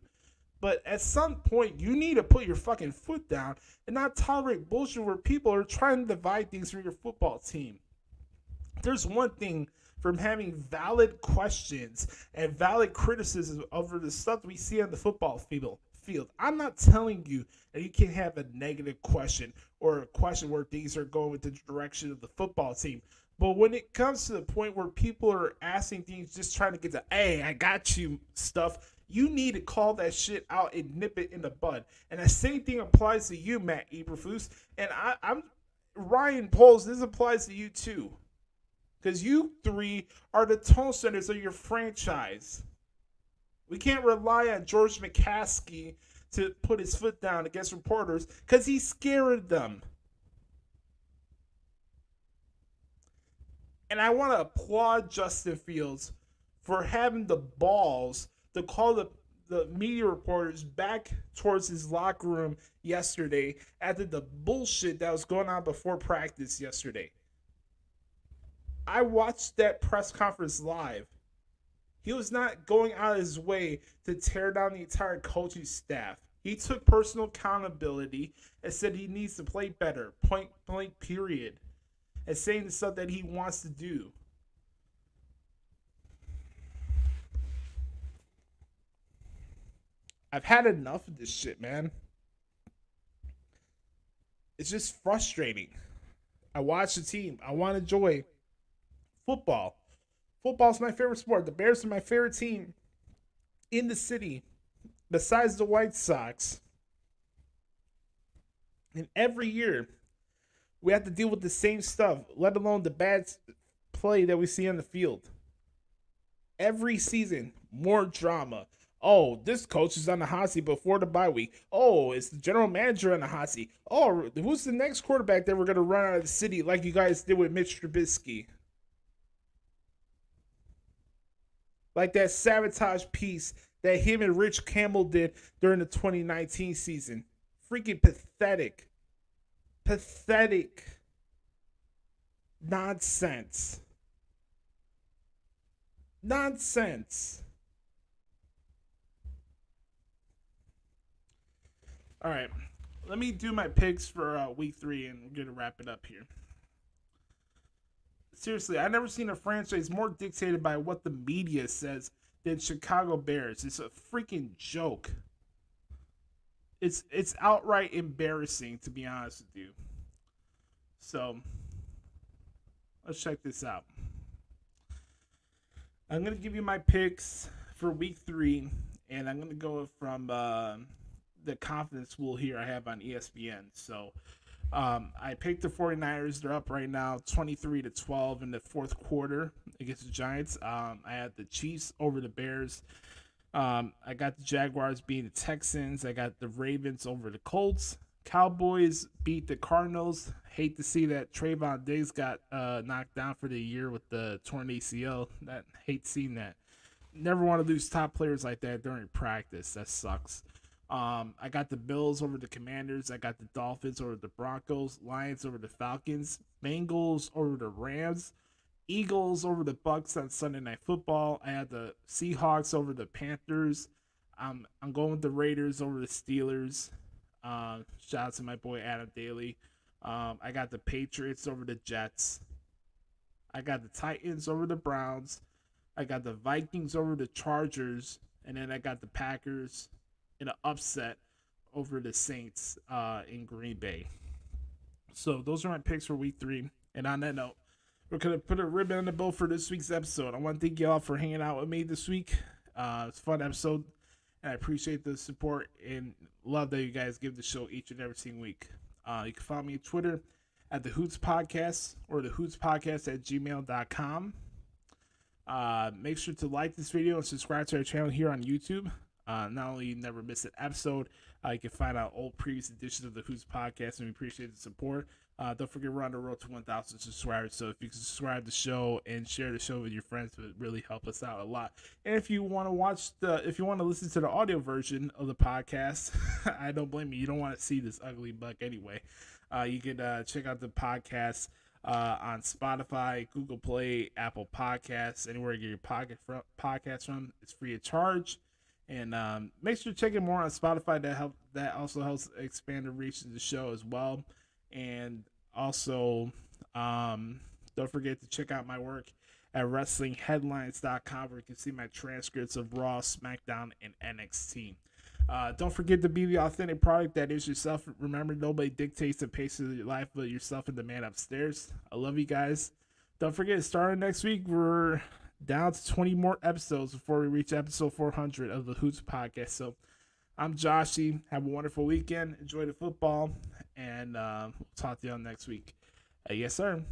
But at some point, you need to put your fucking foot down and not tolerate bullshit where people are trying to divide things from your football team. There's one thing from having valid questions and valid criticism over the stuff we see on the football field. I'm not telling you that you can't have a negative question or a question where things are going with the direction of the football team. But when it comes to the point where people are asking things, just trying to get the, hey, I got you stuff, you need to call that shit out and nip it in the bud. And the same thing applies to you, Matt Eberflus. And I'm Ryan Poles, this applies to you too. Because you three are the tone setters of your franchise. We can't rely on George McCaskey to put his foot down against reporters because he's scared of them. And I want to applaud Justin Fields for having the balls to call the media reporters back towards his locker room yesterday after the bullshit that was going on before practice yesterday. I watched that press conference live. He was not going out of his way to tear down the entire coaching staff. He took personal accountability and said he needs to play better, point blank period, and saying the stuff that he wants to do. I've had enough of this shit, man. It's just frustrating. I watch the team. I want to enjoy football. Football's my favorite sport. The Bears are my favorite team in the city, besides the White Sox. And every year, we have to deal with the same stuff, let alone the bad play that we see on the field. Every season, more drama. Oh, this coach is on the hot seat before the bye week. Oh, it's the general manager on the hot seat. Oh, who's the next quarterback that we're going to run out of the city like you guys did with Mitch Trubisky? Like that sabotage piece that him and Rich Campbell did during the 2019 season. Freaking pathetic. Pathetic. Nonsense. Nonsense. All right. Let me do my picks for week 3 and we're going to wrap it up here. Seriously, I've never seen a franchise more dictated by what the media says than Chicago Bears. It's a freaking joke. It's outright embarrassing, to be honest with you. So, let's check this out. I'm going to give you my picks for week 3, and I'm going to go from the confidence pool here I have on ESPN. So, I picked the 49ers. They're up right now 23-12 in the fourth quarter against the Giants. I had the Chiefs over the Bears. I got the Jaguars beating the Texans. I got the Ravens over the Colts. Cowboys beat the Cardinals. Hate to see that Trayvon Diggs got knocked down for the year with the torn ACL. Hate seeing that. Never want to lose top players like that during practice. That sucks. I got the Bills over the Commanders. I got the Dolphins over the Broncos. Lions over the Falcons. Bengals over the Rams. Eagles over the Bucks on Sunday Night Football. I had the Seahawks over the Panthers. I'm going with the Raiders over the Steelers. Shout out to my boy Adam Daly. I got the Patriots over the Jets. I got the Titans over the Browns. I got the Vikings over the Chargers. And then I got the Packers in an upset over the Saints in Green Bay. So those are my picks for week 3. And on that note, we're going to put a ribbon on the bow for this week's episode. I want to thank you all for hanging out with me this week. It's a fun episode. And I appreciate the support and love that you guys give the show each and every single week. You can follow me on Twitter at the Hoots Podcast or the Hoots Podcast at gmail.com. Make sure to like this video and subscribe to our channel here on YouTube. Not only you never miss an episode, you can find out old previous editions of the Hoots Podcast, and we appreciate the support. Don't forget we're on the road to 1,000 subscribers, so if you can subscribe to the show and share the show with your friends, it would really help us out a lot. And if you want to listen to the audio version of the podcast, I don't blame you. You don't want to see this ugly buck anyway. You can check out the podcast on Spotify, Google Play, Apple Podcasts, anywhere you get your podcast from. It's free of charge. And make sure to check it more on Spotify. That also helps expand the reach of the show as well. And also, don't forget to check out my work at WrestlingHeadlines.com, where you can see my transcripts of Raw, SmackDown, and NXT. Don't forget to be the authentic product that is yourself. Remember, nobody dictates the pace of your life but yourself and the man upstairs. I love you guys. Don't forget, starting next week, we're down to 20 more episodes before we reach episode 400 of the Hoots Podcast. So I'm Joshie. Have a wonderful weekend. Enjoy the football. And we'll talk to you all next week. Yes, sir.